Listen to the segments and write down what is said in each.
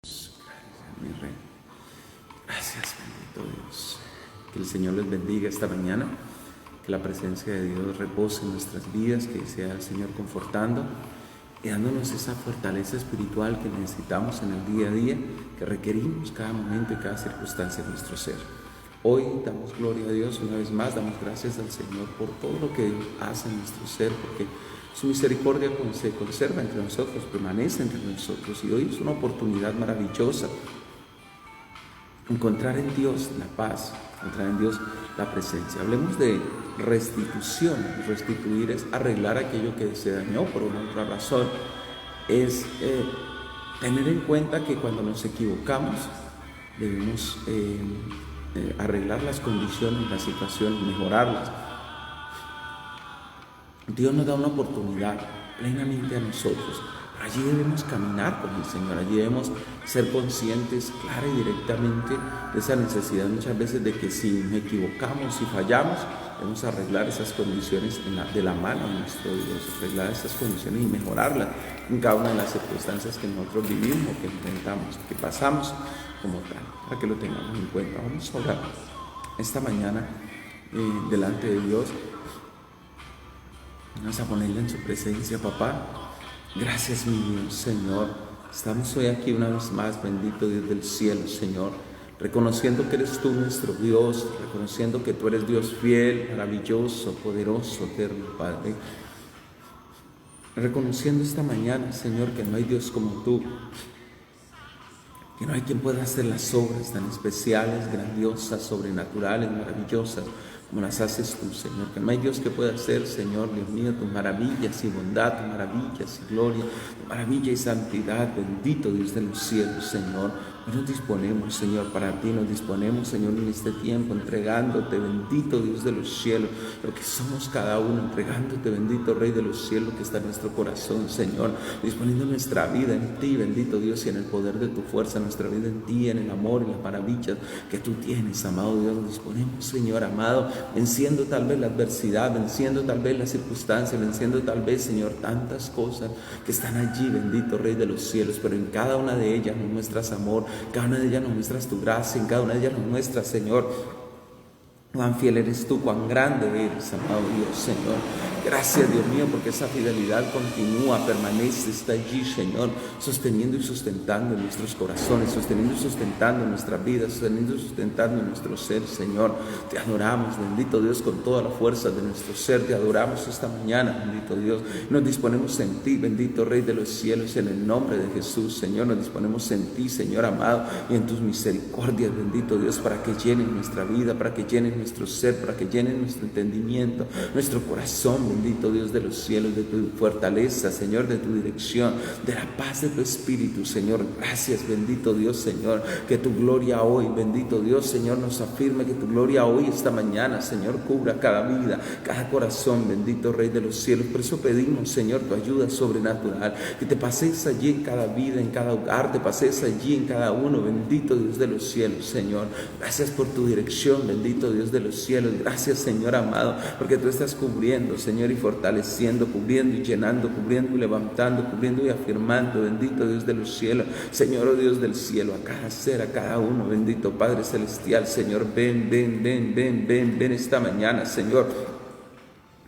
Mi Rey. Gracias, bendito Dios. Que el Señor les bendiga esta mañana, que la presencia de Dios repose en nuestras vidas, que sea el Señor confortando y dándonos esa fortaleza espiritual que necesitamos en el día a día, que requerimos cada momento y cada circunstancia de nuestro ser. Hoy damos gloria a Dios una vez más, damos gracias al Señor por todo lo que Dios hace en nuestro ser, porque su misericordia se conserva entre nosotros, permanece entre nosotros, y hoy es una oportunidad maravillosa encontrar en Dios la paz, encontrar en Dios la presencia. Hablemos de restitución. Restituir es arreglar aquello que se dañó por una otra razón. Es tener en cuenta que cuando nos equivocamos debemos arreglar las condiciones, las situaciones, mejorarlas. Dios nos da una oportunidad plenamente a nosotros. Allí debemos caminar con el Señor, allí debemos ser conscientes clara y directamente de esa necesidad muchas veces de que si nos equivocamos y fallamos, debemos arreglar esas condiciones de la mano de nuestro Dios, arreglar esas condiciones y mejorarlas en cada una de las circunstancias que nosotros vivimos, que enfrentamos, que pasamos como tal, para que lo tengamos en cuenta. Vamos a orar esta mañana delante de Dios. Vamos a ponerle en su presencia, papá. Gracias, mi Dios, Señor. Estamos hoy aquí una vez más, bendito Dios del cielo, Señor, reconociendo que eres tú nuestro Dios, reconociendo que tú eres Dios fiel, maravilloso, poderoso, eterno, Padre. Reconociendo esta mañana, Señor, que no hay Dios como tú, que no hay quien pueda hacer las obras tan especiales, grandiosas, sobrenaturales, maravillosas, como las haces tú, Señor. Que no hay Dios que pueda hacer, Señor, Dios mío, tus maravillas y bondad, tus maravillas y gloria, tu maravilla y santidad. Bendito Dios de los cielos, Señor. Hoy nos disponemos, Señor, para ti. Nos disponemos, Señor, en este tiempo, entregándote, bendito Dios de los cielos, lo que somos cada uno, entregándote, bendito Rey de los cielos, que está en nuestro corazón, Señor. Disponiendo nuestra vida en ti, bendito Dios, y en el poder de tu fuerza, nuestra vida en ti, en el amor y las maravillas que tú tienes, amado Dios. Nos disponemos, Señor amado, venciendo tal vez la adversidad, venciendo tal vez las circunstancias, venciendo tal vez, Señor, tantas cosas que están allí, bendito Rey de los cielos, pero en cada una de ellas nos muestras amor, cada una de ellas nos muestras tu gracia, en cada una de ellas nos muestras, Señor, cuán fiel eres tú, cuán grande eres, amado Dios, Señor. Gracias, Dios mío, porque esa fidelidad continúa, permanece, está allí, Señor, sosteniendo y sustentando en nuestros corazones, sosteniendo y sustentando en nuestras vidas, sosteniendo y sustentando en nuestro ser, Señor. Te adoramos, bendito Dios, con toda la fuerza de nuestro ser. Te adoramos esta mañana, bendito Dios. Nos disponemos en ti, bendito Rey de los cielos, en el nombre de Jesús, Señor. Nos disponemos en ti, Señor amado, y en tus misericordias, bendito Dios, para que llenen nuestra vida, para que llenen nuestro ser, para que llenen nuestro entendimiento, nuestro corazón, bendito Dios de los cielos, de tu fortaleza, Señor, de tu dirección, de la paz de tu espíritu, Señor. Gracias, bendito Dios, Señor, que tu gloria hoy, bendito Dios, Señor, nos afirme que tu gloria hoy, esta mañana, Señor, cubra cada vida, cada corazón, bendito Rey de los cielos. Por eso pedimos, Señor, tu ayuda sobrenatural, que te pases allí en cada vida, en cada hogar, te pases allí en cada uno, bendito Dios de los cielos, Señor. Gracias por tu dirección, bendito Dios de los cielos. Gracias, Señor amado, porque tú estás cubriendo, Señor, y fortaleciendo, cubriendo y llenando, cubriendo y levantando, cubriendo y afirmando, bendito Dios de los cielos, Señor, oh Dios del cielo, a cada ser, a cada uno, bendito Padre celestial, Señor. Ven esta mañana, Señor.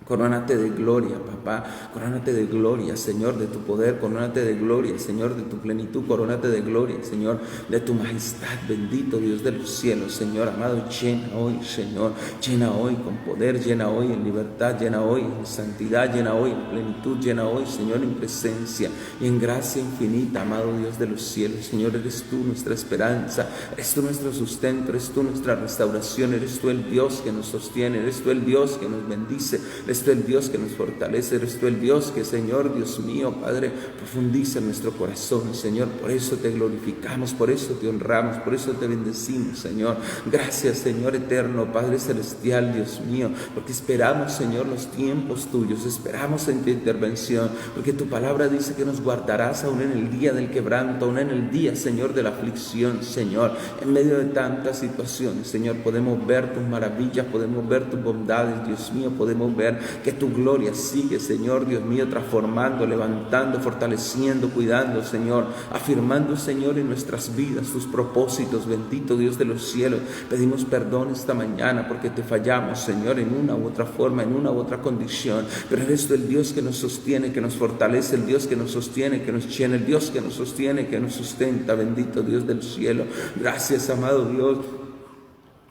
Corónate de gloria, papá, corónate de gloria, Señor, de tu poder, corónate de gloria, Señor, de tu plenitud, corónate de gloria, Señor, de tu majestad, bendito Dios de los cielos, Señor amado. Llena hoy, Señor, llena hoy con poder, llena hoy en libertad, llena hoy en santidad, llena hoy en plenitud, llena hoy, Señor, en presencia y en gracia infinita, amado Dios de los cielos. Señor, eres tú nuestra esperanza, eres tú nuestro sustento, eres tú nuestra restauración, eres tú el Dios que nos sostiene, eres tú el Dios que nos bendice, eres tú el Dios que nos fortalece, eres tú el Dios que, Señor, Dios mío, Padre, profundiza en nuestro corazón, Señor. Por eso te glorificamos, por eso te honramos, por eso te bendecimos, Señor. Gracias, Señor eterno, Padre celestial, Dios mío, porque esperamos, Señor, los tiempos tuyos, esperamos en tu intervención, porque tu palabra dice que nos guardarás aún en el día del quebranto, aún en el día, Señor, de la aflicción, Señor. En medio de tantas situaciones, Señor, podemos ver tus maravillas, podemos ver tus bondades, Dios mío, podemos ver que tu gloria sigue, Señor Dios mío, transformando, levantando, fortaleciendo, cuidando, Señor, afirmando, Señor, en nuestras vidas tus propósitos, bendito Dios de los cielos. Pedimos perdón esta mañana porque te fallamos, Señor, en una u otra forma, en una u otra condición, pero eres tú el Dios que nos sostiene, que nos fortalece, el Dios que nos sostiene, que nos llena, el Dios que nos sostiene, que nos sustenta, bendito Dios del cielo. Gracias, amado Dios.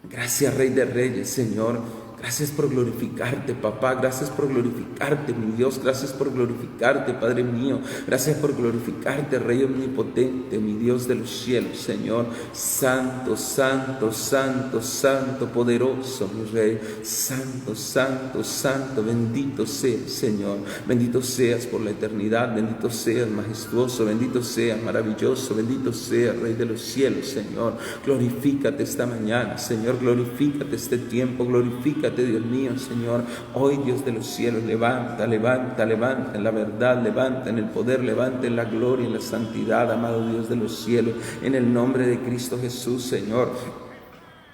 Gracias, Rey de Reyes, Señor. Gracias por glorificarte, papá. Gracias por glorificarte, mi Dios. Gracias por glorificarte, Padre mío. Gracias por glorificarte, Rey omnipotente, mi Dios de los cielos, Señor. Santo, santo, santo, santo, poderoso, mi Rey. Santo, santo, santo. Bendito seas, Señor. Bendito seas por la eternidad. Bendito seas, majestuoso. Bendito seas, maravilloso. Bendito seas, Rey de los cielos, Señor. Glorifícate esta mañana, Señor. Glorifícate este tiempo. Glorifícate, Dios mío, Señor. Hoy, Dios de los cielos, levanta, levanta, levanta en la verdad, levanta en el poder, levanta en la gloria, en la santidad, amado Dios de los cielos, en el nombre de Cristo Jesús, Señor.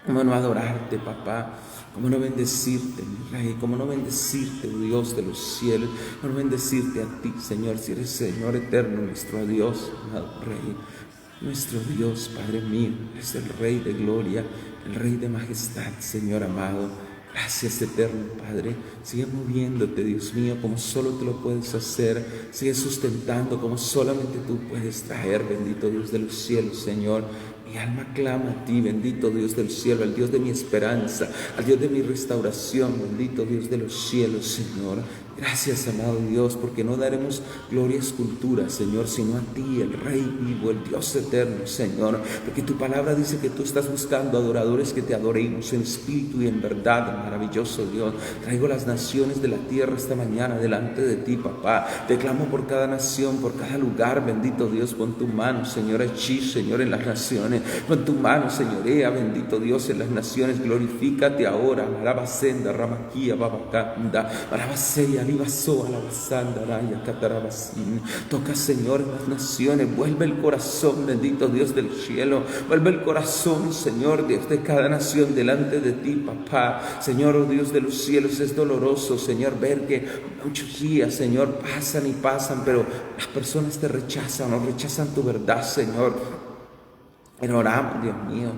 ¿Cómo no adorarte, papá? ¿Cómo no bendecirte, mi Rey? ¿Cómo no bendecirte, Dios de los cielos? ¿Cómo no bendecirte a ti, Señor, si eres Señor eterno, nuestro Dios, amado Rey? Nuestro Dios, Padre mío, es el Rey de gloria, el Rey de majestad, Señor amado. Gracias, eterno Padre. Sigue moviéndote, Dios mío, como solo tú lo puedes hacer. Sigue sustentando como solamente tú puedes traer, bendito Dios de los cielos, Señor. Mi alma clama a ti, bendito Dios del cielo, al Dios de mi esperanza, al Dios de mi restauración, bendito Dios de los cielos, Señor. Gracias, amado Dios, porque no daremos gloria a escultura, Señor, sino a ti, el Rey vivo, el Dios eterno, Señor. Porque tu palabra dice que tú estás buscando adoradores que te adoremos en espíritu y en verdad, maravilloso Dios. Traigo las naciones de la tierra esta mañana delante de ti, papá. Te clamo por cada nación, por cada lugar, bendito Dios. Pon tu mano, Señor, allí, Señor, en las naciones. Pon tu mano, Señorea, bendito Dios, en las naciones. Glorifícate ahora. Marabasenda, Ramaquía, Babacanda, Marabaseya, Alibasoa, Alabasanda, Araya, Catarabasin. Toca, Señor, en las naciones. Vuelve el corazón, bendito Dios del cielo. Vuelve el corazón, Señor, Dios de cada nación delante de ti, papá. Señor, oh Dios de los cielos, es doloroso, Señor, ver que muchos días, Señor, pasan y pasan, pero las personas te rechazan o rechazan tu verdad, Señor. Pero oramos, Dios mío,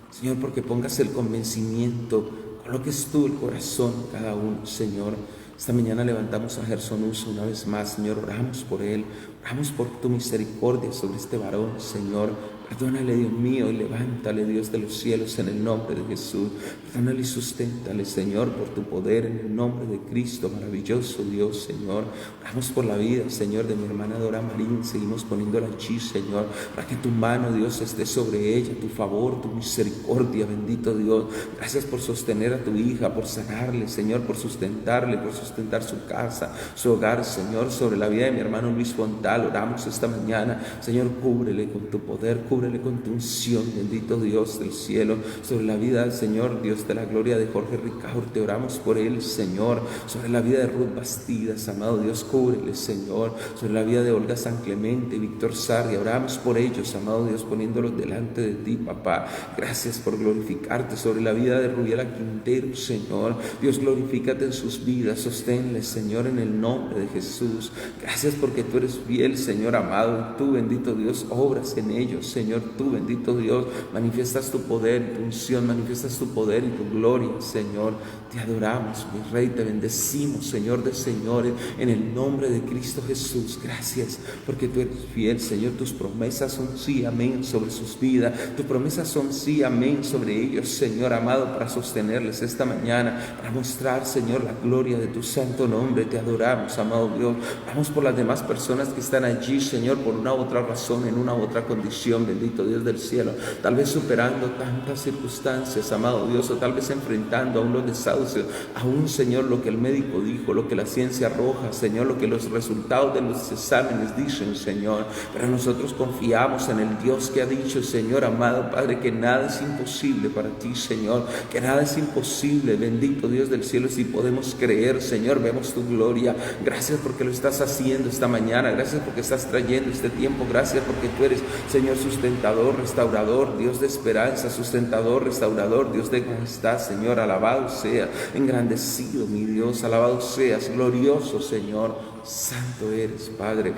Señor, porque pongas el convencimiento, coloques tú el corazón cada uno, Señor. Esta mañana levantamos a Gerson Uso una vez más, Señor, oramos por él, oramos por tu misericordia sobre este varón, Señor. Perdónale, Dios mío, y levántale, Dios de los cielos, en el nombre de Jesús. Perdónale y susténtale, Señor, por tu poder, en el nombre de Cristo, maravilloso Dios, Señor. Oramos por la vida, Señor, de mi hermana Dora Marín. Seguimos poniéndola allí, Señor, para que tu mano, Dios, esté sobre ella, tu favor, tu misericordia, bendito Dios. Gracias por sostener a tu hija, por sanarle, Señor, por sustentarle, por sustentar su casa, su hogar, Señor, sobre la vida de mi hermano Luis Fontal. Oramos esta mañana, Señor, cúbrele con tu poder, cúbrele con tu unción, bendito Dios del cielo, sobre la vida del Señor, Dios de la gloria, de Jorge Ricaurte. Oramos por él, Señor, sobre la vida de Ruth Bastidas, amado Dios, cúbrele, Señor, sobre la vida de Olga San Clemente, Víctor Sarria. Oramos por ellos, amado Dios, poniéndolos delante de ti, papá. Gracias por glorificarte sobre la vida de Rubiela Quintero, Señor. Dios, glorifícate en sus vidas, sosténles, Señor, en el nombre de Jesús. Gracias porque tú eres fiel, Señor amado, y tú, bendito Dios, obras en ellos, Señor. Tú, bendito Dios, manifiestas tu poder y tu unción, manifiestas tu poder y tu gloria, Señor. Te adoramos, mi Rey, te bendecimos, Señor de señores, en el nombre de Cristo Jesús. Gracias porque tú eres fiel, Señor. Tus promesas son sí, amén, sobre sus vidas. Tus promesas son sí, amén, sobre ellos, Señor amado, para sostenerles esta mañana, para mostrar, Señor, la gloria de tu santo nombre. Te adoramos, amado Dios. Vamos por las demás personas que están allí, Señor, por una u otra razón, en una u otra condición, bendito Dios del cielo, tal vez superando tantas circunstancias, amado Dios, o tal vez enfrentando aún los desahucios, aún, Señor, lo que el médico dijo, lo que la ciencia arroja, Señor, lo que los resultados de los exámenes dicen, Señor. Pero nosotros confiamos en el Dios que ha dicho, Señor amado Padre, que nada es imposible para ti, Señor, que nada es imposible, bendito Dios del cielo. Si podemos creer, Señor, vemos tu gloria. Gracias porque lo estás haciendo esta mañana, gracias porque estás trayendo este tiempo, gracias porque tú eres, Señor, sustentando sustentador, restaurador, Dios de esperanza, sustentador, restaurador, Dios de majestad, Señor, alabado sea, engrandecido mi Dios, alabado seas, glorioso Señor, santo eres, Padre,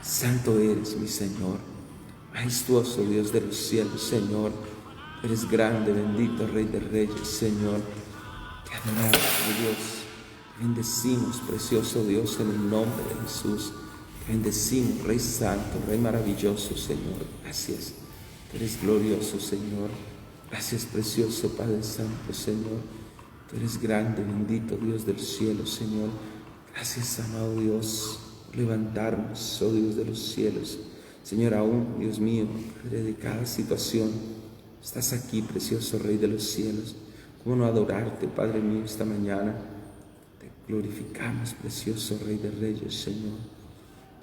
santo eres mi Señor, majestuoso Dios de los cielos, Señor, eres grande, bendito Rey de Reyes, Señor, te adoramos, mi Dios, bendecimos, precioso Dios, en el nombre de Jesús. Bendecimos, Rey Santo, Rey maravilloso, Señor. Gracias. Tú eres glorioso, Señor. Gracias, precioso Padre Santo, Señor. Tú eres grande, bendito Dios del cielo, Señor. Gracias, amado Dios, por levantarnos, oh Dios de los cielos. Señor, aún, Dios mío, Padre de cada situación, estás aquí, precioso Rey de los cielos. ¿Cómo no adorarte, Padre mío, esta mañana? Te glorificamos, precioso Rey de Reyes, Señor.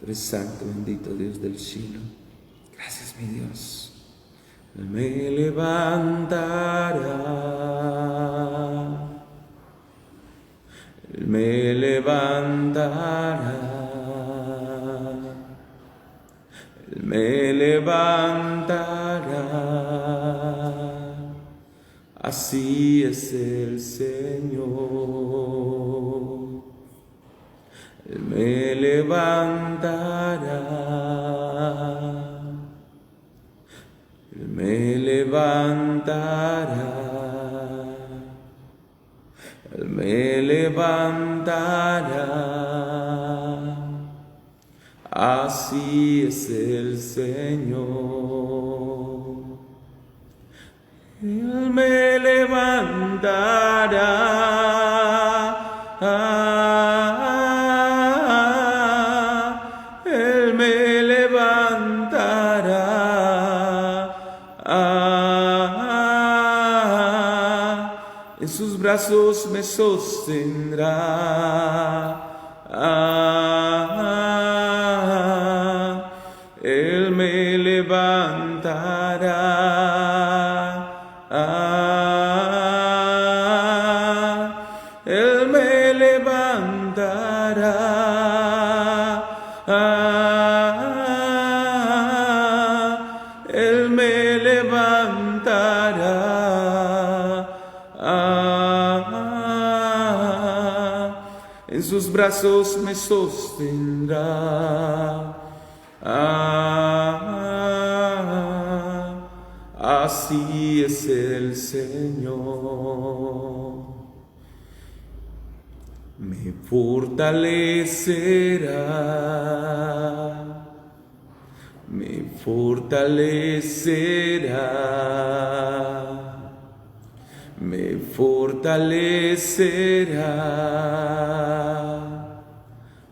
Tú eres santo, bendito Dios del cielo. Gracias, mi Dios. Él me levantará. Él me levantará. Él me levantará. Así es el Señor. Él me levantará, Él me levantará, Él me levantará, así es el Señor. Él me levantará. En sus brazos me sostendrá. Él me levantará. Él me levantará. Él me levantará. En sus brazos me sostendrá. Así es el Señor. Me fortalecerá. Me fortalecerá. Me fortalecerá,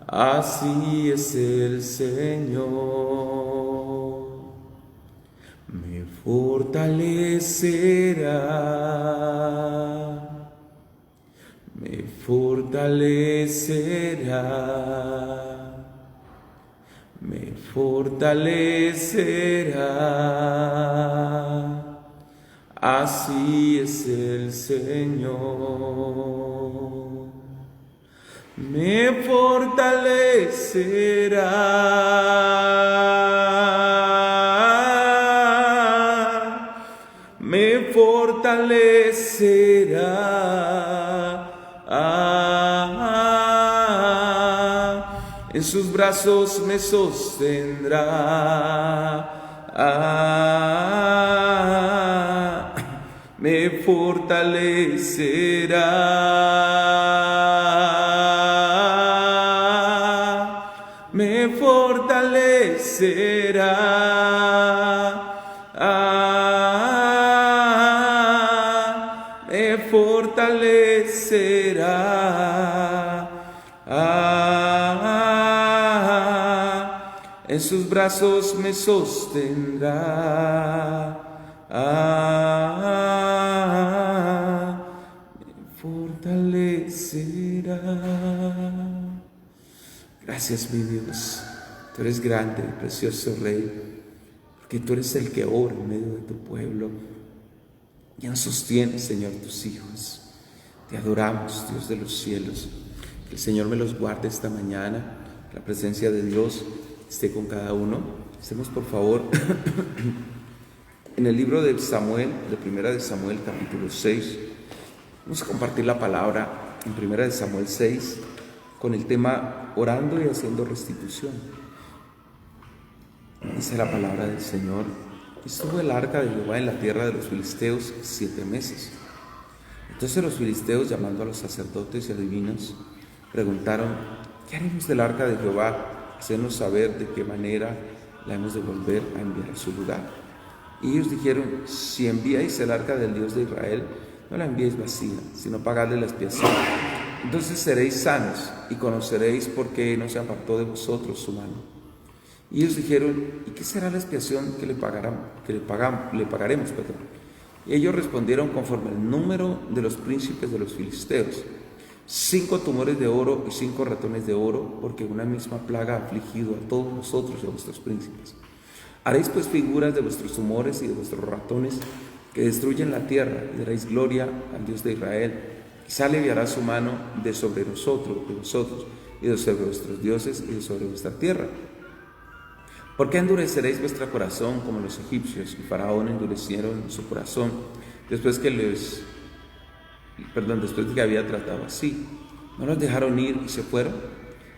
así es el Señor. Me fortalecerá, me fortalecerá, me fortalecerá. Así es el Señor. Me fortalecerá. Me fortalecerá. En sus brazos me sostendrá. Me fortalecerá, me fortalecerá, me fortalecerá. En sus brazos me sostendrá. Me fortalecerá. Gracias, mi Dios. Tú eres grande y precioso Rey, porque tú eres el que obra en medio de tu pueblo y nos sostiene, Señor, tus hijos. Te adoramos, Dios de los cielos. Que el Señor me los guarde esta mañana. La presencia de Dios esté con cada uno. Estemos por favor en el libro de Samuel, de Primera de Samuel, capítulo 6. Vamos a compartir la palabra en Primera de Samuel 6 con el tema orando y haciendo restitución. Dice la palabra del Señor: estuvo el arca de Jehová en la tierra de los filisteos 7 meses. Entonces los filisteos, llamando a los sacerdotes y adivinos, preguntaron: ¿qué haremos del arca de Jehová? Hacernos saber de qué manera la hemos de volver a enviar a su lugar. Y ellos dijeron: si enviáis el arca del Dios de Israel, no la enviéis vacía, sino pagadle la expiación. Entonces seréis sanos y conoceréis por qué no se apartó de vosotros su mano. Y ellos dijeron: ¿y qué será la expiación que le pagaremos? Y ellos respondieron conforme al número de los príncipes de los filisteos: 5 tumores de oro y 5 ratones de oro, porque una misma plaga ha afligido a todos vosotros y a vuestros príncipes. Haréis pues figuras de vuestros tumores y de vuestros ratones que destruyen la tierra, y daréis gloria al Dios de Israel. Quizá aliviará su mano de sobre nosotros, de vosotros, y de sobre vuestros dioses y de sobre vuestra tierra. ¿Por qué endureceréis vuestro corazón como los egipcios? Y Faraón endurecieron su corazón después de que había tratado así. No los dejaron ir y se fueron.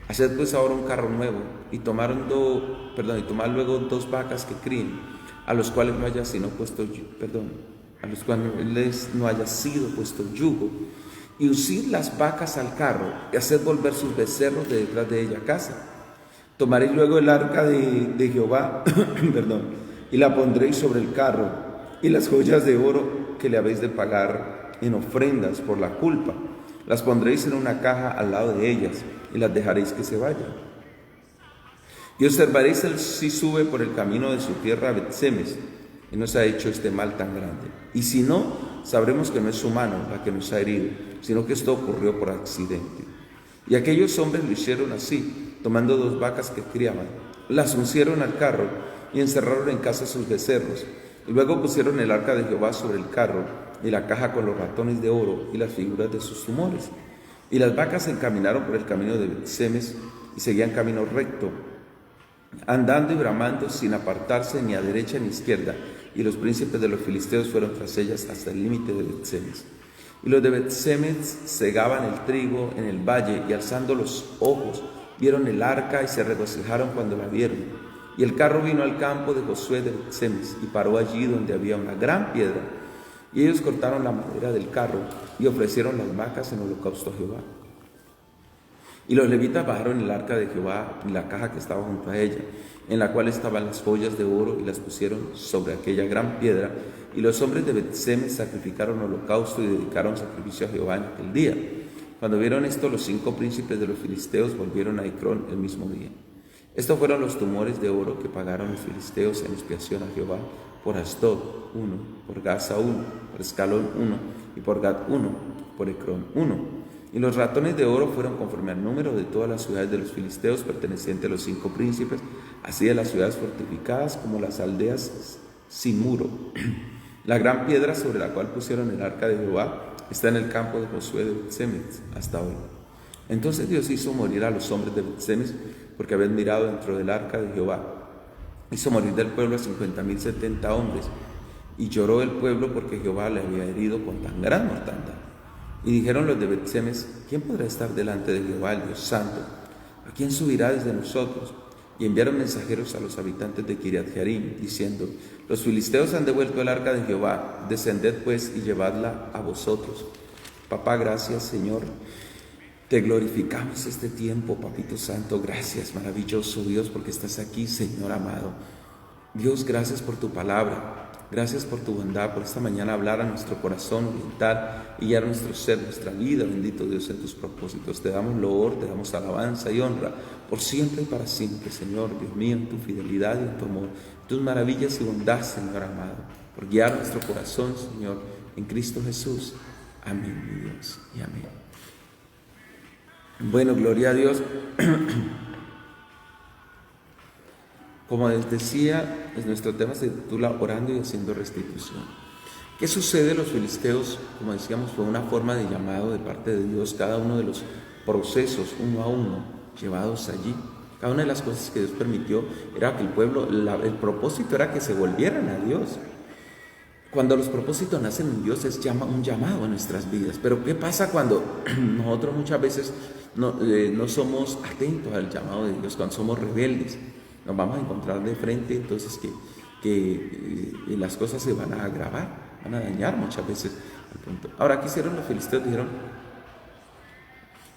Haced pues ahora un carro nuevo y tomad luego 2 vacas que críen, a los cuales no haya sido puesto yugo, y uncid las vacas al carro y haced volver sus becerros de detrás de ella a casa. Tomaréis luego el arca de Jehová y la pondréis sobre el carro, y las joyas de oro que le habéis de pagar en ofrendas por la culpa las pondréis en una caja al lado de ellas, y las dejaréis que se vayan. Y observaréis si sube por el camino de su tierra a Bet-Semes, y nos ha hecho este mal tan grande. Y si no, sabremos que no es su mano la que nos ha herido, sino que esto ocurrió por accidente. Y aquellos hombres lo hicieron así, tomando 2 vacas que criaban, las uncieron al carro y encerraron en casa sus becerros. Y luego pusieron el arca de Jehová sobre el carro, y la caja con los ratones de oro y las figuras de sus tumores. Y las vacas se encaminaron por el camino de Bet-Semes y seguían camino recto, andando y bramando sin apartarse ni a derecha ni a izquierda. Y los príncipes de los filisteos fueron tras ellas hasta el límite de Bet-Semes. Y los de Bet-Semes segaban el trigo en el valle, y alzando los ojos vieron el arca y se regocijaron cuando la vieron. Y el carro vino al campo de Josué de Bet-Semes y paró allí donde había una gran piedra. Y ellos cortaron la madera del carro y ofrecieron las vacas en holocausto a Jehová. Y los levitas bajaron el arca de Jehová y la caja que estaba junto a ella, en la cual estaban las joyas de oro, y las pusieron sobre aquella gran piedra. Y los hombres de Bet-Semes sacrificaron holocausto y dedicaron sacrificio a Jehová en aquel día. Cuando vieron esto, los 5 príncipes de los filisteos volvieron a Ecrón el mismo día. Estos fueron los tumores de oro que pagaron los filisteos en expiación a Jehová: por Asdod 1, por Gaza 1, por Escalón 1, y por Gat 1, por Ecrón 1. Y los ratones de oro fueron conforme al número de todas las ciudades de los filisteos pertenecientes a los 5 príncipes, así de las ciudades fortificadas como las aldeas sin muro. La gran piedra sobre la cual pusieron el arca de Jehová está en el campo de Josué de Bet-Semes hasta hoy. Entonces Dios hizo morir a los hombres de Bet-Semes, porque habían mirado dentro del arca de Jehová. Hizo morir del pueblo a 50,070 hombres, y lloró el pueblo porque Jehová le había herido con tan gran mortandad. Y dijeron los de Bet-Semes: ¿quién podrá estar delante de Jehová, el Dios santo? ¿A quién subirá desde nosotros? Y enviaron mensajeros a los habitantes de Kiriat-Jearim, diciendo: los filisteos han devuelto el arca de Jehová, descended pues y llevadla a vosotros. Papá, gracias, Señor. Te glorificamos este tiempo, Papito Santo. Gracias, maravilloso Dios, porque estás aquí, Señor amado. Dios, gracias por tu palabra. Gracias por tu bondad, por esta mañana hablar a nuestro corazón, orientar y guiar nuestro ser, nuestra vida. Bendito Dios, en tus propósitos. Te damos loor, te damos alabanza y honra por siempre y para siempre, Señor, Dios mío, en tu fidelidad y en tu amor, tus maravillas y bondad, Señor amado, por guiar nuestro corazón, Señor, en Cristo Jesús. Amén, mi Dios, y amén. Bueno, gloria a Dios. Como les decía, nuestro tema se titula Orando y haciendo restitución. ¿Qué sucede? Los filisteos, como decíamos, fue una forma de llamado de parte de Dios, cada uno de los procesos uno a uno llevados allí. Cada una de las cosas que Dios permitió era que el pueblo, el propósito era que se volvieran a Dios. Cuando los propósitos nacen en Dios es un llamado a nuestras vidas. Pero ¿qué pasa cuando nosotros muchas veces no somos atentos al llamado de Dios? Cuando somos rebeldes, nos vamos a encontrar de frente, entonces que las cosas se van a agravar, van a dañar muchas veces al punto. Ahora, ¿qué hicieron los filisteos? Dijeron: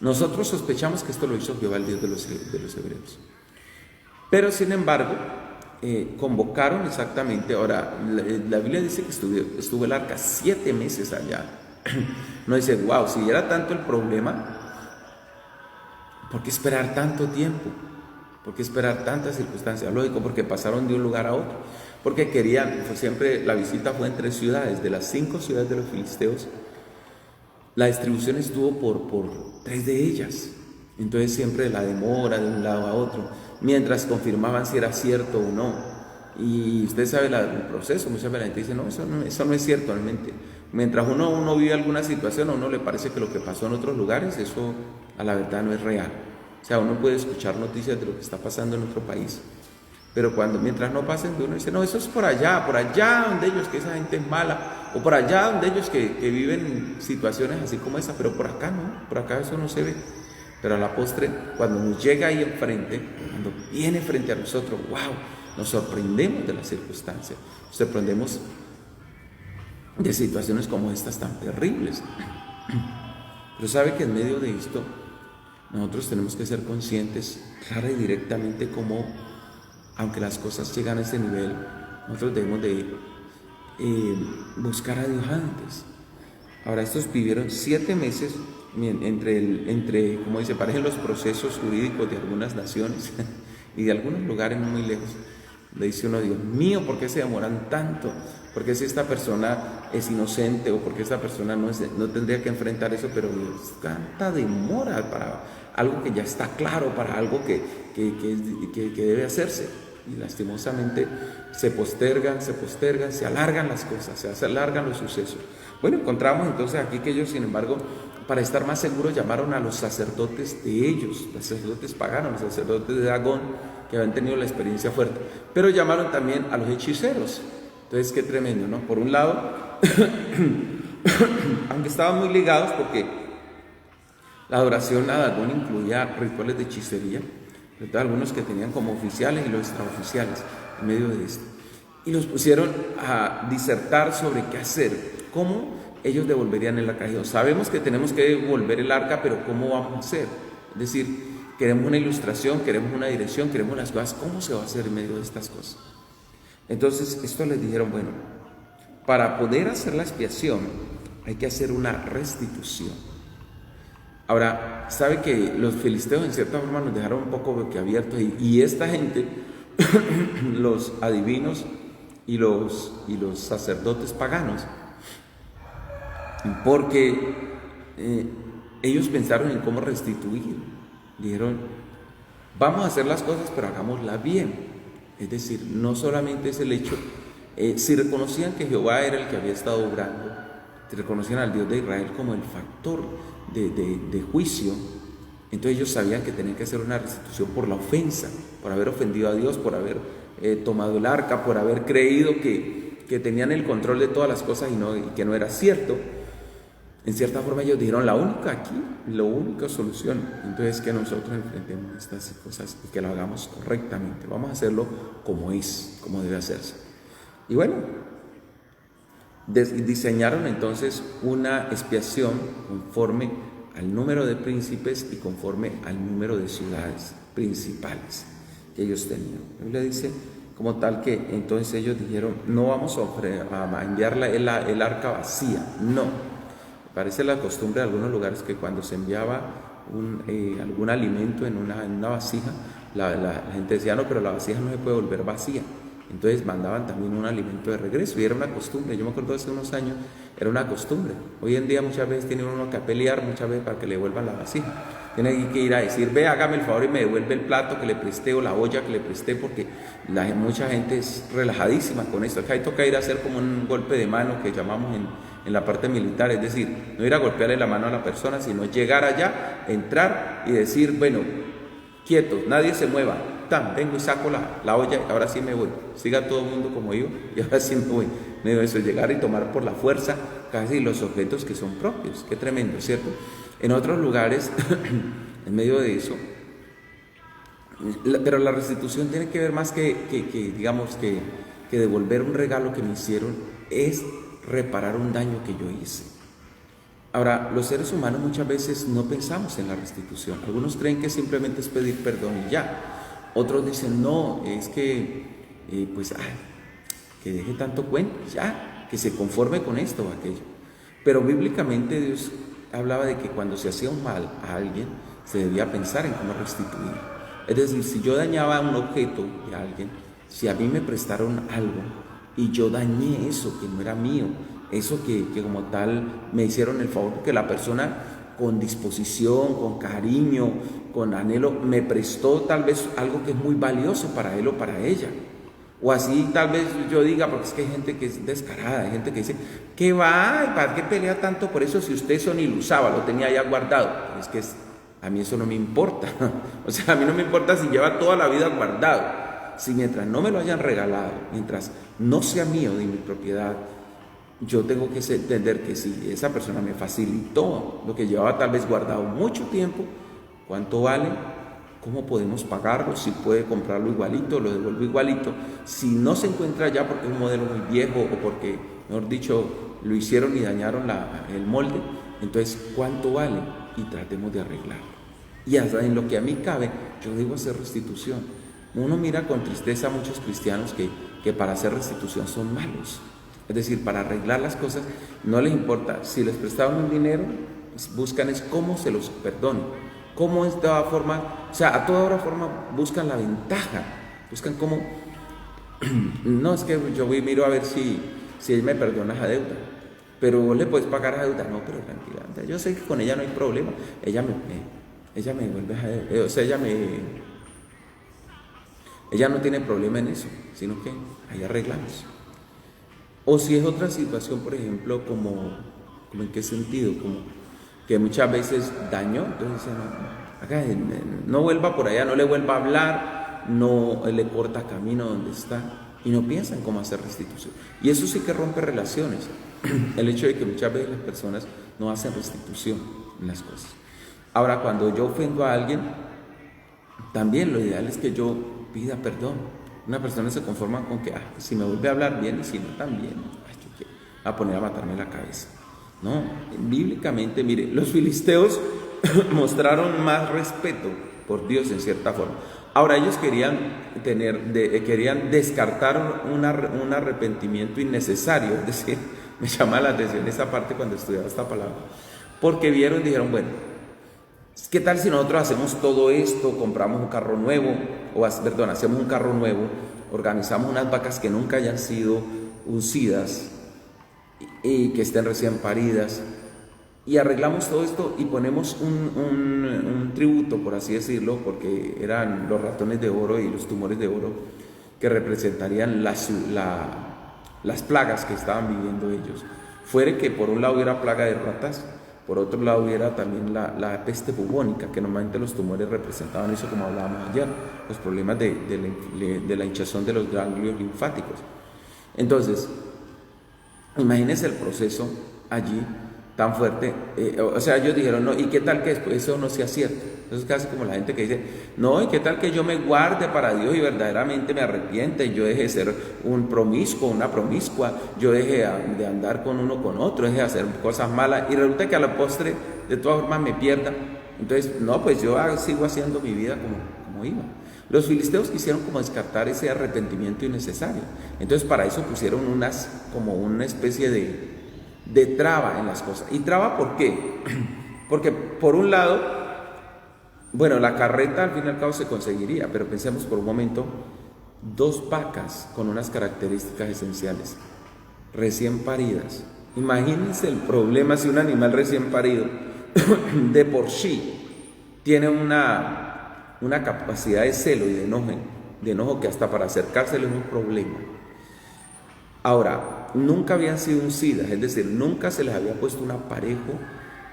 nosotros sospechamos que esto lo hizo Jehová, el Dios de los hebreos. Pero sin embargo, convocaron exactamente. Ahora, la Biblia dice que estuvo el arca 7 meses allá. No dice, wow, si era tanto el problema, ¿por qué esperar tanto tiempo? ¿Por qué esperar tantas circunstancias? Lógico, porque pasaron de un lugar a otro. Porque querían, pues siempre la visita fue en 3 ciudades. De las 5 ciudades de los filisteos, la distribución estuvo por 3 de ellas. Entonces siempre la demora de un lado a otro, mientras confirmaban si era cierto o no. Y usted sabe el proceso. Muchas veces la gente dice: no, eso no es cierto realmente. Mientras uno vive alguna situación, a uno le parece que lo que pasó en otros lugares, eso a la verdad no es real. O sea, uno puede escuchar noticias de lo que está pasando en otro país, pero mientras no pasen, uno dice: no, eso es por allá donde ellos, que esa gente es mala, o por allá donde ellos que viven situaciones así como esa, pero por acá no, por acá eso no se ve. Pero a la postre, cuando nos llega ahí enfrente, cuando viene frente a nosotros, wow, nos sorprendemos de las circunstancias, nos sorprendemos de situaciones como estas tan terribles. Pero sabe que en medio de esto, nosotros tenemos que ser conscientes, clara y directamente, como aunque las cosas llegan a ese nivel, nosotros debemos de buscar a Dios antes. Ahora, estos vivieron 7 meses entre, como dice, parecen los procesos jurídicos de algunas naciones y de algunos lugares no muy lejos. Le dice uno: Dios mío, ¿por qué se demoran tanto? ¿Por qué si esta persona es inocente? ¿O por qué esta persona no tendría que enfrentar eso? Pero tanta demora para algo que ya está claro, para algo que debe hacerse. Y lastimosamente se postergan, se alargan las cosas, se alargan los sucesos. Bueno, encontramos entonces aquí que ellos, sin embargo, para estar más seguros, llamaron a los sacerdotes de ellos, los sacerdotes paganos, los sacerdotes de Dagón, que habían tenido la experiencia fuerte, pero llamaron también a los hechiceros. Entonces, qué tremendo, ¿no? Por un lado, aunque estaban muy ligados, porque la adoración a Dagón incluía rituales de hechicería, algunos que tenían como oficiales y los extraoficiales en medio de esto, y los pusieron a disertar sobre qué hacer, cómo ellos devolverían el arca. Sabemos que tenemos que devolver el arca, pero ¿cómo vamos a hacer? Es decir, queremos una ilustración, queremos una dirección, queremos las cosas. ¿Cómo se va a hacer en medio de estas cosas? Entonces, esto les dijeron: bueno, para poder hacer la expiación hay que hacer una restitución. Ahora, sabe que los filisteos en cierta forma nos dejaron un poco boquiabiertos, y esta gente, los adivinos y los sacerdotes paganos, porque ellos pensaron en cómo restituir. Dijeron: vamos a hacer las cosas, pero hagámoslas bien. Es decir, no solamente es el hecho, si reconocían que Jehová era el que había estado obrando, si reconocían al Dios de Israel como el factor de juicio, entonces ellos sabían que tenían que hacer una restitución por la ofensa, por haber ofendido a Dios, por haber tomado el arca, por haber creído que tenían el control de todas las cosas y que no era cierto. En cierta forma ellos dijeron: la única solución entonces es que nosotros enfrentemos estas cosas y que lo hagamos correctamente. Vamos a hacerlo como debe hacerse. Y bueno, diseñaron entonces una expiación conforme al número de príncipes y conforme al número de ciudades principales que ellos tenían. La Biblia dice como tal que entonces ellos dijeron: no vamos a enviar el arca vacía, no. Parece la costumbre de algunos lugares que cuando se enviaba algún alimento en una vasija, la gente decía: no, pero la vasija no se puede volver vacía. Entonces mandaban también un alimento de regreso, y era una costumbre. Yo me acuerdo hace unos años, era una costumbre. Hoy en día muchas veces tiene uno que pelear, muchas veces para que le devuelvan la vasija. Tiene que ir a decir: ve, hágame el favor y me devuelve el plato que le presté o la olla que le presté, porque mucha gente es relajadísima con esto. Acá toca ir a hacer como un golpe de mano que llamamos en la parte militar, es decir, no ir a golpearle la mano a la persona, sino llegar allá, entrar y decir: bueno, quietos, nadie se mueva, tan, vengo y saco la olla, ahora sí me voy, siga todo el mundo como yo, y ahora sí me voy. Me digo eso, llegar y tomar por la fuerza casi los objetos que son propios, qué tremendo, ¿cierto? En otros lugares, en medio de eso, pero la restitución tiene que ver más digamos, que devolver un regalo que me hicieron, es reparar un daño que yo hice. Ahora, los seres humanos muchas veces no pensamos en la restitución. Algunos creen que simplemente es pedir perdón y ya. Otros dicen, no, es que, que deje tanto cuento, ya, que se conforme con esto o aquello. Pero bíblicamente Dios hablaba de que cuando se hacía un mal a alguien, se debía pensar en cómo restituir. Es decir, si yo dañaba un objeto de alguien, si a mí me prestaron algo y yo dañé eso que no era mío, eso que como tal me hicieron el favor, porque la persona con disposición, con cariño, con anhelo, me prestó tal vez algo que es muy valioso para él o para ella. O así tal vez yo diga, porque es que hay gente que es descarada, hay gente que dice, ¿qué va? ¿Para qué pelea tanto por eso si usted eso ni lo usaba, lo tenía ya guardado? Pero es que a mí eso no me importa. O sea, a mí no me importa si lleva toda la vida guardado. Si mientras no me lo hayan regalado, mientras no sea mío de mi propiedad, yo tengo que entender que si esa persona me facilitó lo que llevaba tal vez guardado mucho tiempo, ¿cuánto vale? ¿Cómo podemos pagarlo? Si puede comprarlo igualito, lo devuelvo igualito. Si no se encuentra ya porque es un modelo muy viejo o porque, mejor dicho, lo hicieron y dañaron el molde, entonces, ¿cuánto vale? Y tratemos de arreglarlo. Y hasta en lo que a mí cabe, yo debo hacer restitución. Uno mira con tristeza a muchos cristianos que para hacer restitución son malos. Es decir, para arreglar las cosas no les importa. Si les prestaron un dinero, buscan es cómo se los perdone. Cómo es de toda forma, o sea, a toda forma buscan la ventaja. Buscan cómo, no es que yo miro a ver si él me perdona esa deuda. Pero vos le puedes pagar esa deuda. No, pero tranquila, yo sé que con ella no hay problema. Ella me devuelve esa deuda. O sea, ella no tiene problema en eso, sino que ahí arreglamos. O si es otra situación, por ejemplo, como en qué sentido, como que muchas veces dañó, entonces no vuelva por allá, no le vuelva a hablar, no le corta camino donde está y no piensan cómo hacer restitución. Y eso sí que rompe relaciones, el hecho de que muchas veces las personas no hacen restitución en las cosas. Ahora, cuando yo ofendo a alguien, también lo ideal es que yo pida perdón. Una persona se conforma con que si me vuelve a hablar bien y si no también, yo quiero a poner a matarme la cabeza. No, bíblicamente, mire, los filisteos mostraron más respeto por Dios en cierta forma. Ahora ellos querían descartar un arrepentimiento innecesario, es decir, me llama la atención esa parte cuando estudiaba esta palabra, porque dijeron, bueno, ¿qué tal si nosotros hacemos todo esto, compramos un carro nuevo, hacemos un carro nuevo, organizamos unas vacas que nunca hayan sido uncidas y que estén recién paridas, y arreglamos todo esto y ponemos un tributo, por así decirlo, porque eran los ratones de oro y los tumores de oro que representarían las plagas que estaban viviendo ellos? Fuere que por un lado hubiera plaga de ratas, por otro lado hubiera también la peste bubónica, que normalmente los tumores representaban eso, como hablábamos ayer, los problemas de la hinchazón de los ganglios linfáticos. Entonces, imagínense el proceso allí tan fuerte. O sea, ellos dijeron, no, ¿y qué tal que después eso no sea cierto? Eso es casi como la gente que dice, no, ¿y qué tal que yo me guarde para Dios y verdaderamente me arrepiente y yo deje de ser un promiscuo, una promiscua, yo deje de andar con uno con otro, deje de hacer cosas malas y resulta que a la postre de todas formas me pierda? Entonces, no, pues yo sigo haciendo mi vida como iba. Los filisteos quisieron como descartar ese arrepentimiento innecesario. Entonces para eso pusieron como una especie de traba en las cosas. ¿Y traba por qué? Porque por un lado, bueno, la carreta al fin y al cabo se conseguiría, pero pensemos por un momento, 2 vacas con unas características esenciales, recién paridas. Imagínense el problema si un animal recién parido de por sí tiene una capacidad de celo y de enojo que hasta para acercárselo es un problema. Ahora, nunca habían sido uncidas, es decir, nunca se les había puesto un aparejo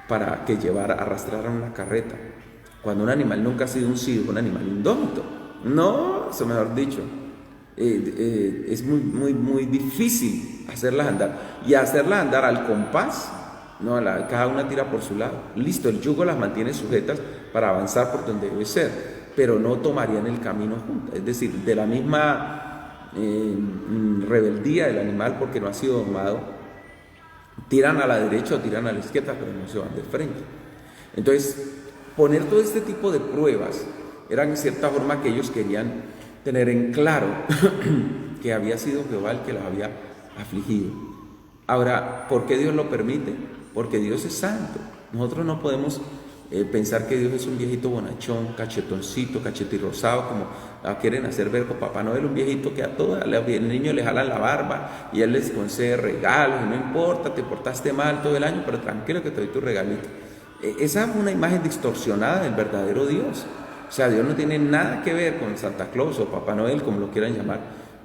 para que arrastraran una carreta. cuando un animal nunca ha sido uncido, un animal indómito. No, eso mejor dicho, es muy difícil hacerlas andar. Y hacerlas andar al compás, no, cada una tira por su lado. Listo, el yugo las mantiene sujetas para avanzar por donde debe ser, pero no tomarían el camino juntas. Es decir, de la misma rebeldía del animal porque no ha sido domado, tiran a la derecha o tiran a la izquierda, pero no se van de frente. Entonces, poner todo este tipo de pruebas eran en cierta forma que ellos querían tener en claro que había sido Jehová el que los había afligido. Ahora, ¿por qué Dios lo permite? Porque Dios es santo. Nosotros no podemos pensar que Dios es un viejito bonachón, cachetoncito, cachetirrosado, como quieren hacer ver con Papá Noel, un viejito que a todos el niño le jalan la barba y él les concede regalos, y no importa, te portaste mal todo el año, pero tranquilo que te doy tu regalito. Esa es una imagen distorsionada del verdadero Dios. O sea, Dios no tiene nada que ver con Santa Claus o Papá Noel, como lo quieran llamar.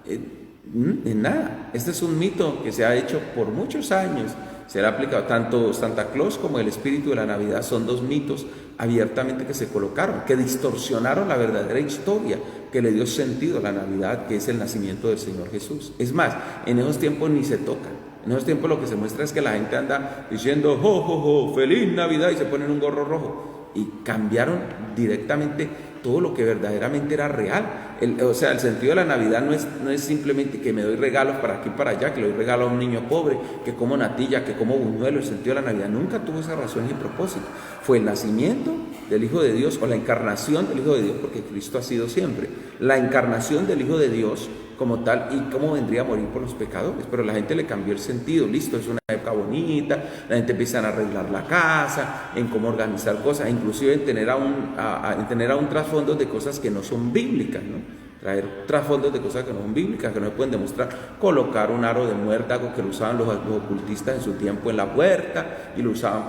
En nada. Este es un mito que se ha hecho por muchos años. Se le ha aplicado tanto Santa Claus como el espíritu de la Navidad. Son dos mitos abiertamente que se colocaron, que distorsionaron la verdadera historia, que le dio sentido a la Navidad, que es el nacimiento del Señor Jesús. Es más, en esos tiempos ni se tocan. En esos tiempos lo que se muestra es que la gente anda diciendo, ¡jo, jo, jo! ¡Feliz Navidad! Y se ponen un gorro rojo. Y cambiaron directamente todo lo que verdaderamente era real. O sea, el sentido de la Navidad no es simplemente que me doy regalos para aquí y para allá, que le doy regalo a un niño pobre, que como natilla, que como buñuelo. El sentido de la Navidad nunca tuvo esa razón y propósito. Fue el nacimiento del Hijo de Dios, o la encarnación del Hijo de Dios, porque Cristo ha sido siempre la encarnación del Hijo de Dios como tal, y cómo vendría a morir por los pecadores. Pero la gente le cambió el sentido. Listo, es una época bonita, la gente empieza a arreglar la casa, en cómo organizar cosas, inclusive en tener aún trasfondos de cosas que no son bíblicas, ¿no? Traer trasfondos de cosas que no son bíblicas, que no se pueden demostrar. Colocar un aro de muérdago que lo usaban los ocultistas en su tiempo en la puerta, y lo usaban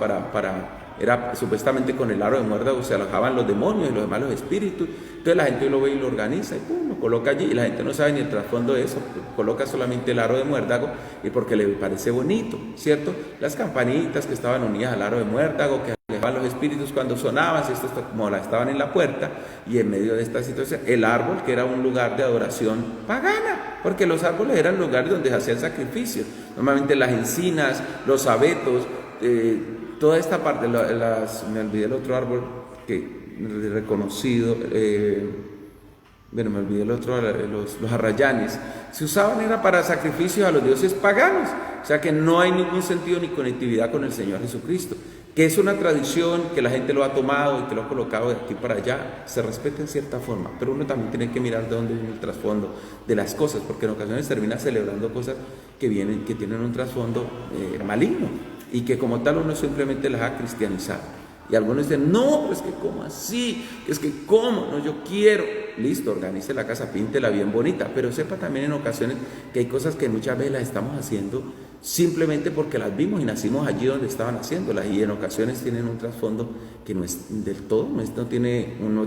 era supuestamente con el aro de muérdago se alojaban los demonios y los malos espíritus. Entonces la gente lo ve y lo organiza y pum, lo coloca allí, y la gente no sabe ni el trasfondo de eso, coloca solamente el aro de muérdago y porque le parece bonito, ¿cierto? Las campanitas que estaban unidas al aro de muérdago, que alejaban los espíritus cuando sonaban, si estos como estaban en la puerta, y en medio de esta situación, el árbol, que era un lugar de adoración pagana, porque los árboles eran lugares donde se hacían sacrificios, normalmente las encinas, los abetos, toda esta parte, me olvidé el otro árbol que reconocido, me olvidé el otro, los arrayanes, se usaban era para sacrificios a los dioses paganos, o sea que no hay ningún sentido ni conectividad con el Señor Jesucristo, que es una tradición que la gente lo ha tomado y que lo ha colocado de aquí para allá. Se respeta en cierta forma, pero uno también tiene que mirar de dónde viene el trasfondo de las cosas, porque en ocasiones termina celebrando cosas que tienen un trasfondo maligno, y que como tal uno simplemente las ha cristianizado. Y algunos dicen, no, pero es que ¿cómo así? Es que ¿cómo? No, yo quiero. Listo, organice la casa, píntela bien bonita, pero sepa también en ocasiones que hay cosas que muchas veces las estamos haciendo simplemente porque las vimos y nacimos allí donde estaban haciéndolas, y en ocasiones tienen un trasfondo que no es del todo, no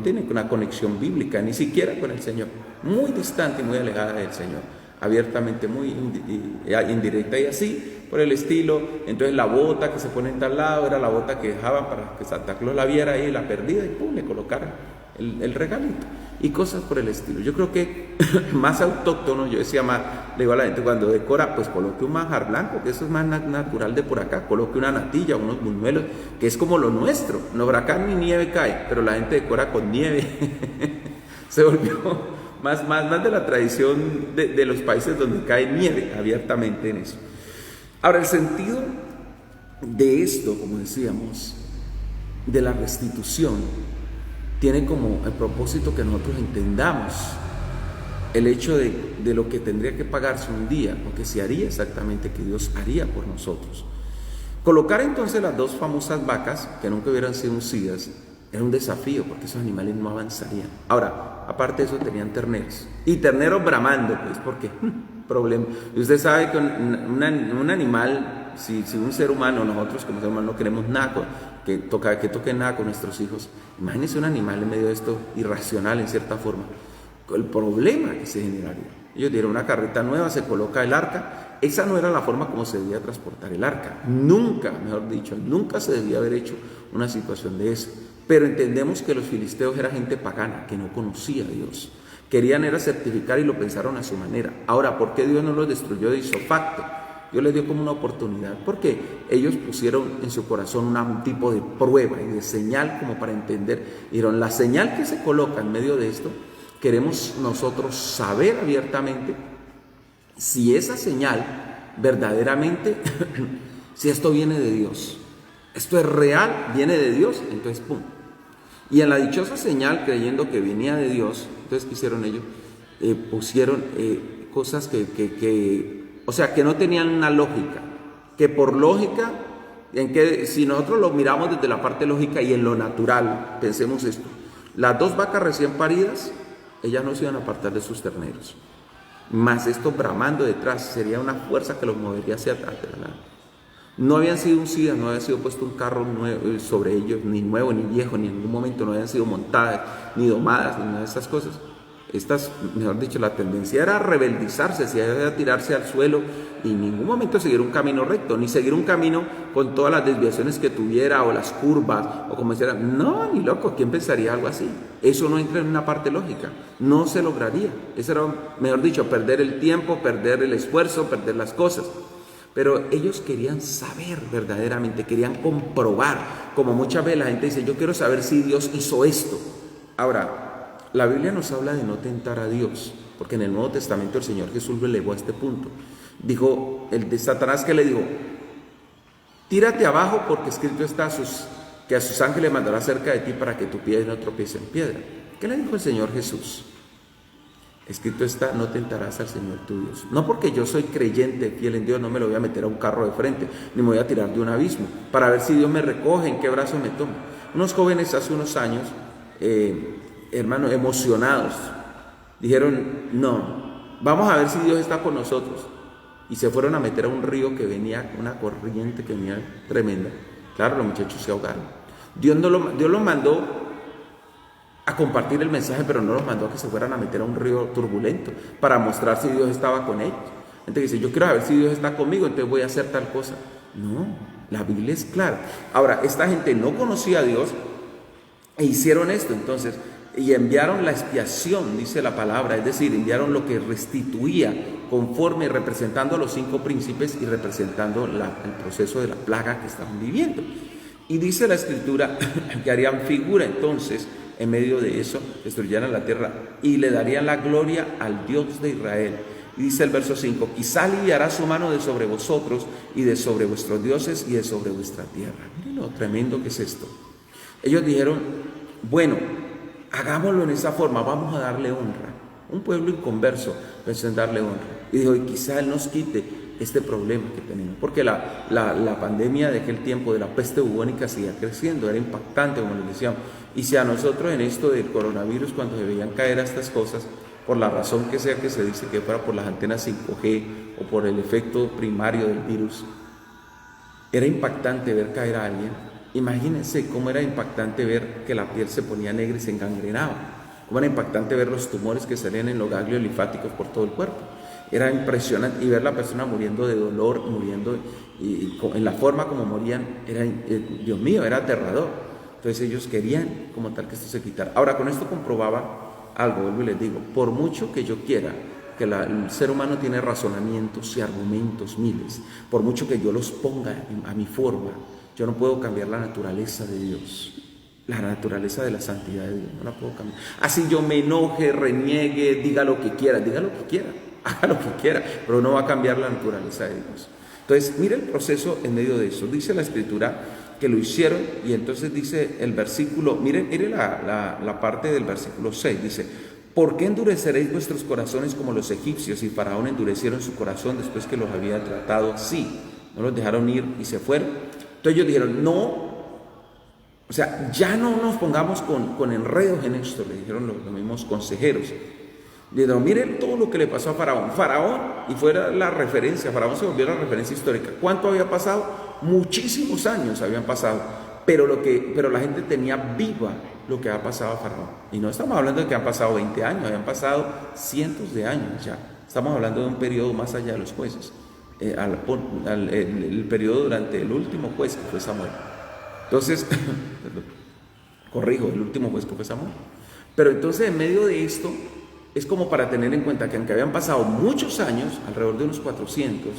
tiene una conexión bíblica, ni siquiera con el Señor, muy distante y muy alejada del Señor, abiertamente muy indirecta y así por el estilo. Entonces la bota que se pone en tal lado era la bota que dejaban para que Santa Claus la viera ahí, la perdida, y pum, le colocaran el regalito y cosas por el estilo. Yo creo que más autóctono, yo decía más, le digo a la gente cuando decora, pues coloque un manjar blanco, que eso es más natural de por acá, coloque una natilla, unos buñuelos, que es como lo nuestro. No, por acá ni nieve cae, pero la gente decora con nieve. Se volvió más de la tradición de los países donde cae nieve abiertamente en eso. Ahora, el sentido de esto, como decíamos, de la restitución, tiene como el propósito que nosotros entendamos el hecho de lo que tendría que pagarse un día, o que se haría exactamente, que Dios haría por nosotros. Colocar entonces las dos famosas vacas, que nunca hubieran sido uncidas, era un desafío, porque esos animales no avanzarían. Ahora, aparte de eso, tenían terneros, y terneros bramando, pues, porque problema. Y usted sabe que un animal, si un ser humano, nosotros como ser humano no queremos nada, que toque nada con nuestros hijos, imagínense un animal en medio de esto irracional en cierta forma, el problema que se generaría. Ellos dieron una carreta nueva, se coloca el arca. Esa no era la forma como se debía transportar el arca, nunca, mejor dicho, nunca se debía haber hecho una situación de eso. Pero entendemos que los filisteos eran gente pagana, que no conocía a Dios. Querían era certificar y lo pensaron a su manera. Ahora, ¿por qué Dios no los destruyó de isofacto? Dios les dio como una oportunidad, porque ellos pusieron en su corazón un tipo de prueba y de señal como para entender. Dijeron, la señal que se coloca en medio de esto, queremos nosotros saber abiertamente si esa señal verdaderamente, si esto viene de Dios. Esto es real, viene de Dios, entonces pum. Y en la dichosa señal, creyendo que venía de Dios, entonces ¿qué hicieron ellos? Pusieron cosas o sea, que no tenían una lógica, que por lógica, si nosotros lo miramos desde la parte lógica y en lo natural, pensemos esto, las 2 vacas recién paridas, ellas no se iban a apartar de sus terneros, más esto bramando detrás, sería una fuerza que los movería hacia atrás de la nada. No habían sido uncidas, no había sido puesto un carro nuevo sobre ellos, ni nuevo ni viejo, ni en ningún momento no habían sido montadas, ni domadas, ni nada de estas cosas. Estas, mejor dicho, la tendencia era rebeldizarse, era tirarse al suelo y en ningún momento seguir un camino recto, ni seguir un camino con todas las desviaciones que tuviera o las curvas, o como decía, no, ni loco, ¿quién pensaría algo así? Eso no entra en una parte lógica, no se lograría. Eso era, mejor dicho, perder el tiempo, perder el esfuerzo, perder las cosas. Pero ellos querían saber verdaderamente, querían comprobar, como muchas veces la gente dice, yo quiero saber si Dios hizo esto. Ahora, la Biblia nos habla de no tentar a Dios, porque en el Nuevo Testamento el Señor Jesús lo elevó a este punto. Dijo, el de Satanás que le dijo, tírate abajo porque escrito está que a sus ángeles mandará cerca de ti para que tu pie no tropiece en piedra. ¿Qué le dijo el Señor Jesús? Escrito está, no tentarás al Señor tu Dios. No porque yo soy creyente, fiel en Dios, no me lo voy a meter a un carro de frente, ni me voy a tirar de un abismo, para ver si Dios me recoge, en qué brazo me toma. Unos jóvenes hace unos años, hermanos, emocionados, dijeron, no, vamos a ver si Dios está con nosotros. Y se fueron a meter a un río que venía, una corriente que venía tremenda. Claro, los muchachos se ahogaron. Dios los mandó a compartir el mensaje, pero no los mandó a que se fueran a meter a un río turbulento para mostrar si Dios estaba con ellos. Entonces dice, yo quiero saber si Dios está conmigo, entonces voy a hacer tal cosa. No, la Biblia es clara. Ahora, esta gente no conocía a Dios e hicieron esto, entonces, y enviaron la expiación, dice la palabra, es decir, enviaron lo que restituía conforme, representando a los 5 príncipes y representando el proceso de la plaga que estaban viviendo. Y dice la Escritura que harían figura entonces en medio de eso, destruyeran la tierra y le darían la gloria al Dios de Israel. Y dice el verso 5, quizá aliviará su mano de sobre vosotros y de sobre vuestros dioses y de sobre vuestra tierra. Miren lo tremendo que es esto. Ellos dijeron, bueno, hagámoslo en esa forma, vamos a darle honra. Un pueblo inconverso pensó en darle honra. Y dijo, y quizá Él nos quite este problema que tenemos, porque la pandemia de aquel tiempo de la peste bubónica seguía creciendo, era impactante, como les decíamos. Y si a nosotros en esto del coronavirus, cuando se veían caer a estas cosas, por la razón que sea que se dice que fuera por las antenas 5G o por el efecto primario del virus, era impactante ver caer a alguien. Imagínense cómo era impactante ver que la piel se ponía negra y se engangrenaba, cómo era impactante ver los tumores que salían en los ganglios linfáticos por todo el cuerpo. Era impresionante, y ver la persona muriendo de dolor, muriendo, y en la forma como morían, era, Dios mío, era aterrador. Entonces ellos querían como tal que esto se quitara. Ahora, con esto comprobaba algo, vuelvo y les digo, por mucho que yo quiera, que el ser humano tiene razonamientos y argumentos miles, por mucho que yo los ponga a mi forma, yo no puedo cambiar la naturaleza de Dios. La naturaleza de la santidad de Dios, no la puedo cambiar. Así yo me enoje, reniegue, diga lo que quiera, haga lo que quiera, pero no va a cambiar la naturaleza de Dios. Entonces, mire el proceso en medio de eso. Dice la Escritura que lo hicieron, y entonces dice el versículo, mire la parte del versículo 6, dice, ¿por qué endureceréis vuestros corazones como los egipcios? Y Faraón endurecieron su corazón después que los había tratado así. No los dejaron ir y se fueron. Entonces ellos dijeron, no, o sea, ya no nos pongamos con enredos en esto, le dijeron los mismos consejeros. Dijeron, miren todo lo que le pasó a Faraón. Faraón, y fuera la referencia, Faraón se volvió la referencia histórica. ¿Cuánto había pasado? Muchísimos años habían pasado, pero la gente tenía viva lo que ha pasado a Faraón. Y no estamos hablando de que han pasado 20 años, habían pasado cientos de años ya. Estamos hablando de un periodo más allá de los jueces. El periodo durante el último juez, que fue Samuel. Entonces, Corrijo, el último juez fue Samuel. Pero entonces en medio de esto es como para tener en cuenta que aunque habían pasado muchos años, alrededor de unos 400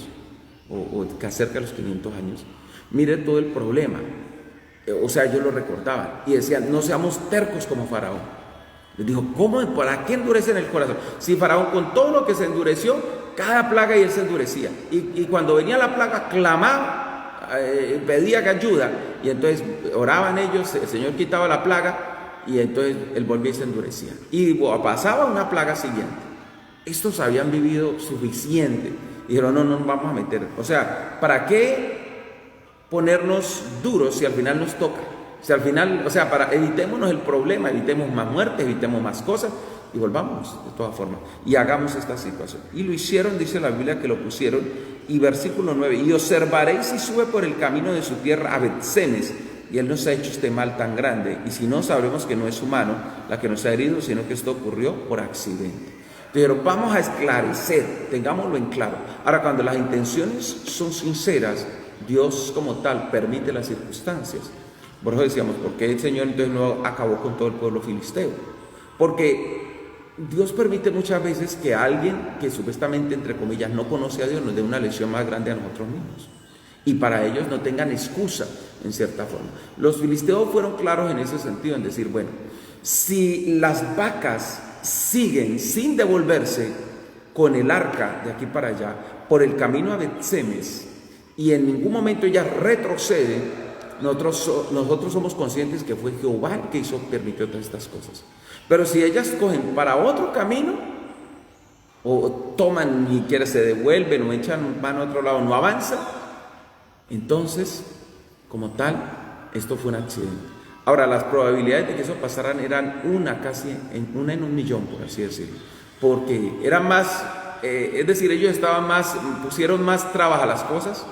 o cerca de los 500 años, mire todo el problema. O sea, ellos lo recordaban y decían, no seamos tercos como Faraón. Les dijo, ¿cómo? ¿Para qué endurecen el corazón? Si Faraón con todo lo que se endureció, cada plaga y él se endurecía. Y cuando venía la plaga, clamaba, pedía ayuda. Y entonces oraban ellos, el Señor quitaba la plaga y entonces él volvía y se endurecía. Y pasaba una plaga siguiente. Estos habían vivido suficiente. Y dijeron, no nos vamos a meter. O sea, ¿para qué ponernos duros si al final nos toca? Si al final, o sea, evitémonos el problema, evitemos más muertes, evitemos más cosas y volvamos de todas formas y hagamos esta situación. Y lo hicieron, dice la Biblia que lo pusieron, y versículo 9, y observaréis si sube por el camino de su tierra a Bet-Semes, y él nos ha hecho este mal tan grande, y si no, sabremos que no es humano la que nos ha herido, sino que esto ocurrió por accidente. Pero vamos a esclarecer, tengámoslo en claro. Ahora, cuando las intenciones son sinceras, Dios como tal permite las circunstancias. Por eso decíamos, ¿por qué el Señor entonces no acabó con todo el pueblo filisteo? Porque Dios permite muchas veces que alguien que supuestamente, entre comillas, no conoce a Dios, nos dé una lección más grande a nosotros mismos. Y para ellos no tengan excusa, en cierta forma. Los filisteos fueron claros en ese sentido, en decir, bueno, si las vacas siguen sin devolverse con el arca de aquí para allá, por el camino a Bet-Semes, y en ningún momento ellas retroceden, nosotros somos conscientes que fue Jehová el que permitió todas estas cosas. Pero si ellas cogen para otro camino, o toman ni siquiera se devuelven, o van a otro lado, no avanzan, entonces, como tal, esto fue un accidente. Ahora, las probabilidades de que eso pasaran eran una en un millón, por así decirlo, porque eran más, es decir, ellos pusieron más trabas a las cosas,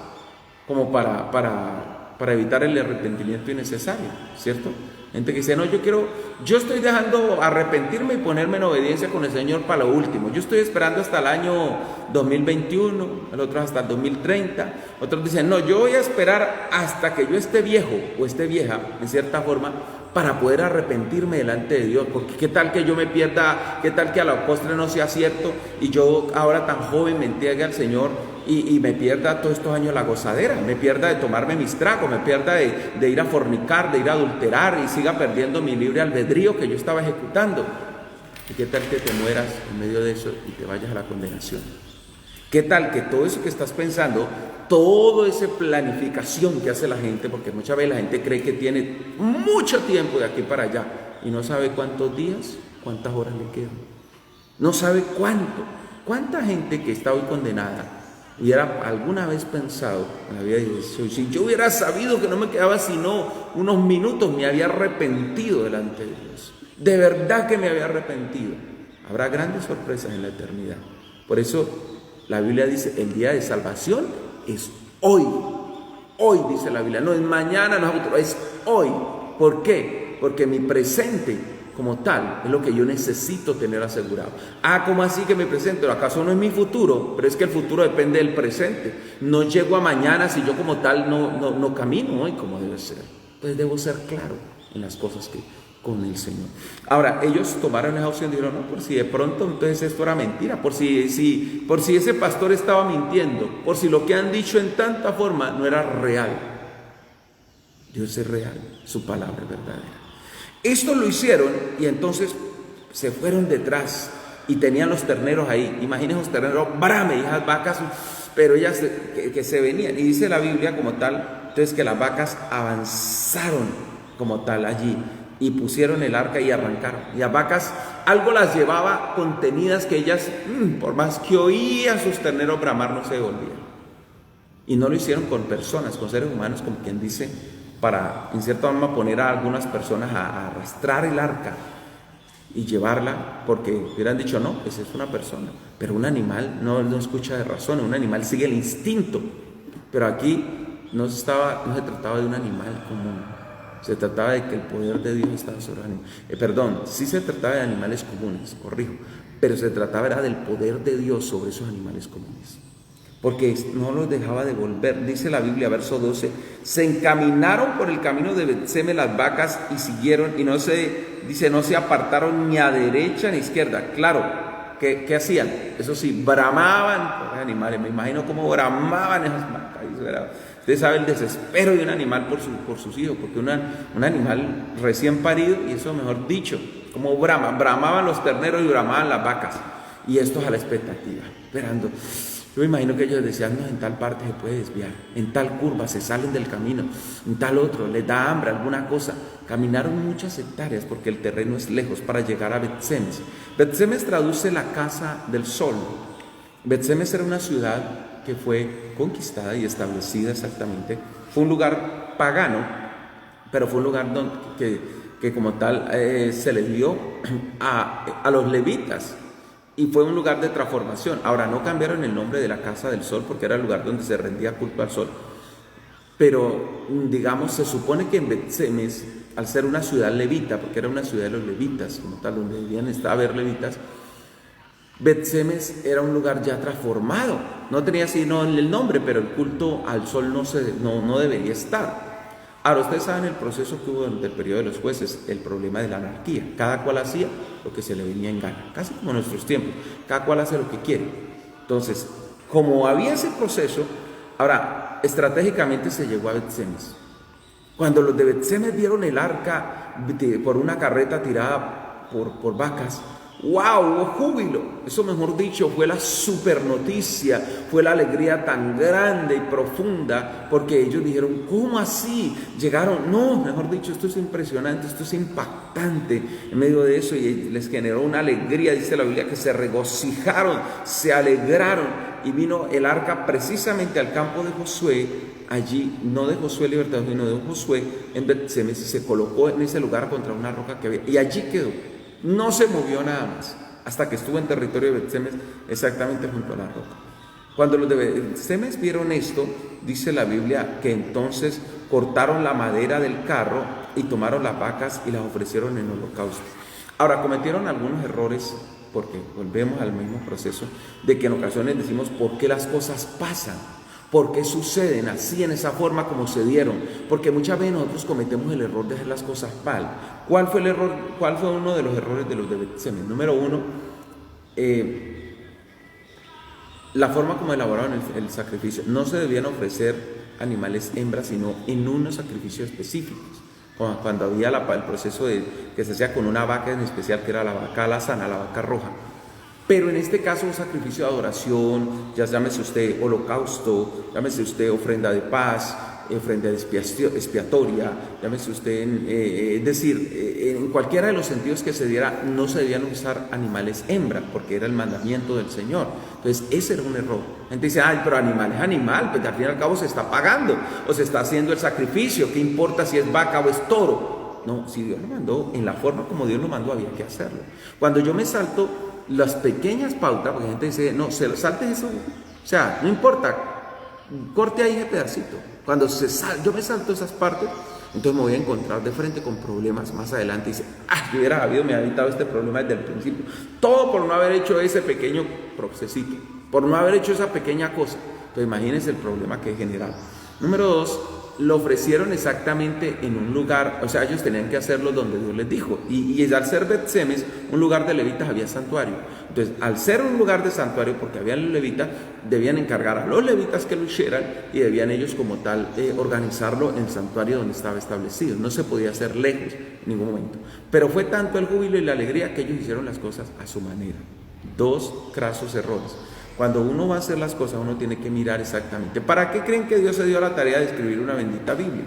como para evitar el arrepentimiento innecesario, ¿cierto? Gente que dice, no, yo estoy dejando arrepentirme y ponerme en obediencia con el Señor para lo último. Yo estoy esperando hasta el año 2021, otros hasta el 2030. Otros dicen, no, yo voy a esperar hasta que yo esté viejo o esté vieja, en cierta forma, para poder arrepentirme delante de Dios. Porque qué tal que yo me pierda, qué tal que a la postre no sea cierto y yo ahora tan joven me entregue al Señor y me pierda todos estos años la gozadera, me pierda de tomarme mis tragos, me pierda de ir a fornicar, de ir a adulterar y siga perdiendo mi libre albedrío que yo estaba ejecutando. ¿Y qué tal que te mueras en medio de eso y te vayas a la condenación? ¿Qué tal que todo eso que estás pensando, toda esa planificación que hace la gente, porque muchas veces la gente cree que tiene mucho tiempo de aquí para allá y no sabe cuántos días, cuántas horas le quedan, no sabe cuánta gente que está hoy condenada hubiera alguna vez pensado en la vida de Dios, si yo hubiera sabido que no me quedaba sino unos minutos, me había arrepentido delante de Dios, de verdad que me había arrepentido. Habrá grandes sorpresas en la eternidad. Por eso la Biblia dice, el día de salvación es hoy. Hoy dice la Biblia, no es mañana, no es futuro, es hoy. ¿Por qué? Porque mi presente como tal es lo que yo necesito tener asegurado. ¿Cómo así que mi presente? ¿Acaso no es mi futuro? Pero es que el futuro depende del presente. No llego a mañana si yo como tal no camino hoy como debe ser. Entonces debo ser claro en las cosas que con el Señor. Ahora, ellos tomaron esa opción y dijeron, no, por si de pronto entonces esto era mentira, por si ese pastor estaba mintiendo, por si lo que han dicho en tanta forma no era real. Dios es real, su palabra es verdadera. Esto lo hicieron y entonces se fueron detrás y tenían los terneros ahí. Imagínense los terneros, brame, y las vacas, pero ellas que se venían. Y dice la Biblia como tal, entonces que las vacas avanzaron como tal allí y pusieron el arca y arrancaron. Y las vacas, algo las llevaba contenidas que ellas, por más que oían sus terneros bramar, no se devolvían. Y no lo hicieron con personas, con seres humanos, como quien dice, para en cierta forma poner a algunas personas a arrastrar el arca y llevarla, porque hubieran dicho, no, pues es una persona, pero un animal no escucha de razón, un animal sigue el instinto. Pero aquí no se trataba de un animal común, se trataba de que el poder de Dios estaba sobre animales. Sí se trataba de animales comunes, corrijo, pero se trataba era del poder de Dios sobre esos animales comunes. porque no los dejaba de volver. Dice la Biblia, verso 12, se encaminaron por el camino de Bet-Semes las vacas y siguieron, y no se apartaron ni a derecha ni a izquierda. Claro, ¿qué hacían? Eso sí, bramaban, pobres animales, me imagino cómo bramaban esas vacas. Usted sabe el desespero de un animal por sus hijos, porque un animal recién parido, y eso mejor dicho, como bramaban los terneros y bramaban las vacas, y estos a la expectativa, esperando. Yo me imagino que ellos decían, no, en tal parte se puede desviar, en tal curva se salen del camino, en tal otro, les da hambre, alguna cosa. Caminaron muchas hectáreas porque el terreno es lejos para llegar a Bet-Semes. Bet-Semes traduce la casa del sol. Bet-Semes era una ciudad que fue conquistada y establecida exactamente. Fue un lugar pagano, pero fue un lugar que como tal se le dio a los levitas. Y fue un lugar de transformación. Ahora, no cambiaron el nombre de la Casa del Sol porque era el lugar donde se rendía culto al sol. Pero, digamos, se supone que en Bet-Semes, al ser una ciudad levita, porque era una ciudad de los levitas, como tal, donde debían haber levitas, Bet-Semes era un lugar ya transformado. No tenía sino el nombre, pero el culto al sol no debería estar. Ahora, ustedes saben el proceso que hubo durante el periodo de los jueces, el problema de la anarquía. Cada cual hacía lo que se le venía en gana, casi como en nuestros tiempos. Cada cual hace lo que quiere. Entonces, como había ese proceso, ahora, estratégicamente se llegó a Bet-Semes. Cuando los de Bet-Semes vieron el arca por una carreta tirada por vacas, ¡wow! Hubo júbilo. Eso, mejor dicho, fue la super noticia, fue la alegría tan grande y profunda, porque ellos dijeron, ¿cómo así? Llegaron, no, mejor dicho, esto es impresionante, esto es impactante. En medio de eso, y les generó una alegría, dice la Biblia, que se regocijaron, se alegraron, y vino el arca precisamente al campo de Josué, allí, no de Josué libertador, sino de Josué, en Bet-Semes, y se colocó en ese lugar contra una roca que había, y allí quedó. No se movió nada más, hasta que estuvo en territorio de Bet-Semes, exactamente junto a la roca. Cuando los de Bet-Semes vieron esto, dice la Biblia que entonces cortaron la madera del carro y tomaron las vacas y las ofrecieron en holocausto. Ahora, cometieron algunos errores, porque volvemos al mismo proceso, de que en ocasiones decimos, ¿por qué las cosas pasan? ¿Por qué suceden así, en esa forma como se dieron? Porque muchas veces nosotros cometemos el error de hacer las cosas mal. ¿Cuál fue el error? ¿Cuál fue uno de los errores de los de Bet-Semes? Número uno, la forma como elaboraron el sacrificio. No se debían ofrecer animales hembras, sino en unos sacrificios específicos. Cuando había el proceso que se hacía con una vaca en especial, que era la vaca alazana, la vaca roja. Pero en este caso un sacrificio de adoración, ya llámese usted holocausto, llámese usted ofrenda de paz, ofrenda expiatoria, llámese usted, es decir, en cualquiera de los sentidos que se diera, no se debían usar animales hembra, porque era el mandamiento del Señor. Entonces ese era un error. La gente dice, ay, pero animal es animal, pues al fin y al cabo se está pagando, o se está haciendo el sacrificio, ¿qué importa si es vaca o es toro? No, si Dios lo mandó, en la forma como Dios lo mandó, había que hacerlo. Cuando yo me salto las pequeñas pautas, porque la gente dice, no, salte eso, o sea, no importa, corte ahí ese pedacito. Cuando yo me salto esas partes, entonces me voy a encontrar de frente con problemas más adelante. Y dice, yo hubiera me ha evitado este problema desde el principio. Todo por no haber hecho ese pequeño procesito, por no haber hecho esa pequeña cosa. Entonces imagínense el problema que he generado. Número dos, lo ofrecieron exactamente en un lugar, o sea, ellos tenían que hacerlo donde Dios les dijo. Y al ser Bet-Semes, un lugar de levitas, había santuario. Entonces, al ser un lugar de santuario, porque había levitas, debían encargar a los levitas que lo hicieran y debían ellos como tal organizarlo en el santuario donde estaba establecido. No se podía hacer lejos en ningún momento. Pero fue tanto el júbilo y la alegría que ellos hicieron las cosas a su manera. Dos crasos errores. Cuando uno va a hacer las cosas, uno tiene que mirar exactamente. ¿Para qué creen que Dios se dio a la tarea de escribir una bendita Biblia?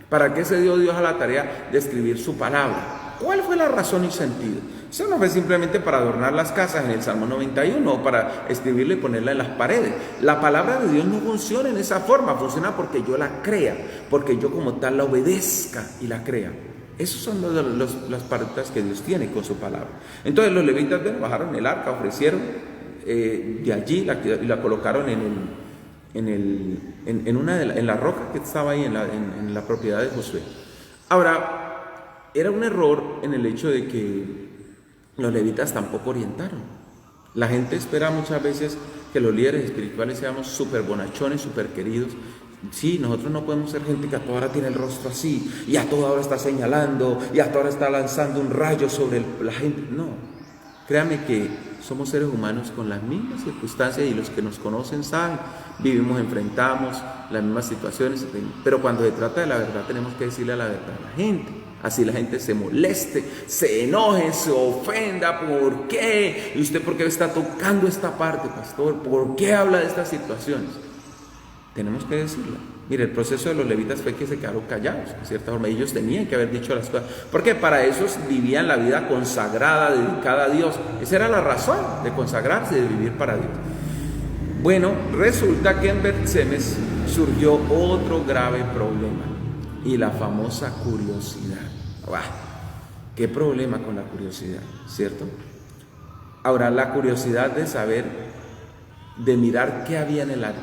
¿Para qué se dio Dios a la tarea de escribir su palabra? ¿Cuál fue la razón y sentido? Eso no fue simplemente para adornar las casas en el Salmo 91 o para escribirla y ponerla en las paredes. La palabra de Dios no funciona en esa forma, funciona porque yo la crea, porque yo como tal la obedezca y la crea. Esos son las partes que Dios tiene con su palabra. Entonces los levitas bajaron el arca, ofrecieron de allí la colocaron en la roca que estaba ahí en la propiedad de Josué. Ahora, era un error en el hecho de que los levitas tampoco orientaron. La gente espera muchas veces que los líderes espirituales seamos súper bonachones, súper queridos. Sí, nosotros no podemos ser gente que a toda hora tiene el rostro así, y a toda hora está señalando, y a toda hora está lanzando un rayo sobre la gente. No, créame que somos seres humanos con las mismas circunstancias, y los que nos conocen saben, vivimos, enfrentamos las mismas situaciones, pero cuando se trata de la verdad tenemos que decirle la verdad a la gente. Así la gente se moleste, se enoje, se ofenda. ¿Por qué? ¿Y usted por qué está tocando esta parte, pastor? ¿Por qué habla de estas situaciones? Tenemos que decirla. Mire, el proceso de los levitas fue que se quedaron callados, de cierta forma. Ellos tenían que haber dicho las cosas, porque para eso vivían la vida consagrada, dedicada a Dios. Esa era la razón de consagrarse, de vivir para Dios. Bueno, resulta que en Bet-Semes surgió otro grave problema, y la famosa curiosidad. ¡Bah! ¿Qué problema con la curiosidad, cierto? Ahora, la curiosidad de saber, de mirar qué había en el arca.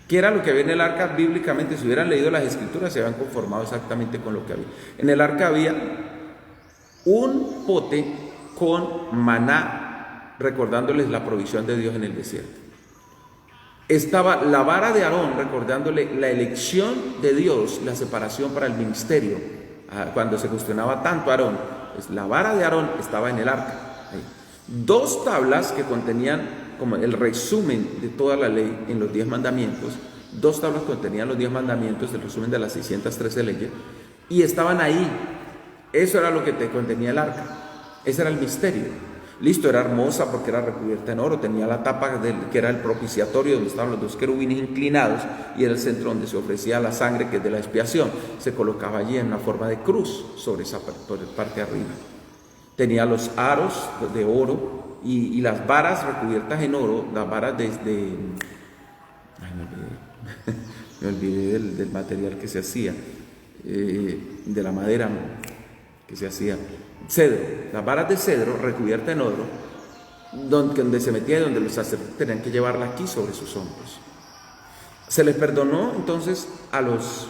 ¿Qué era lo que había en el arca bíblicamente? Si hubieran leído las escrituras, se habían conformado exactamente con lo que había. En el arca había un pote con maná, recordándoles la provisión de Dios en el desierto. Estaba la vara de Aarón, recordándole la elección de Dios, la separación para el ministerio. Cuando se cuestionaba tanto a Aarón, pues la vara de Aarón estaba en el arca. Ahí. 2 tablas que contenían como el resumen de toda la ley en los 10 mandamientos. 2 tablas contenían los 10 mandamientos, el resumen de las 613 leyes, y estaban ahí. Eso era lo que te contenía el arca. Ese era el misterio. Listo, era hermosa porque era recubierta en oro, tenía la tapa que era el propiciatorio, donde estaban los 2 querubines inclinados, y era el centro donde se ofrecía la sangre, que es de la expiación. Se colocaba allí en una forma de cruz sobre esa parte de arriba. Tenía los aros de oro y las varas recubiertas en oro, las varas desde... me olvidé del material que se hacía, de la madera que se hacía. Cedro, las varas de cedro recubiertas en oro, donde se metía y donde los sacerdotes tenían que llevarla aquí sobre sus hombros. Se les perdonó entonces a los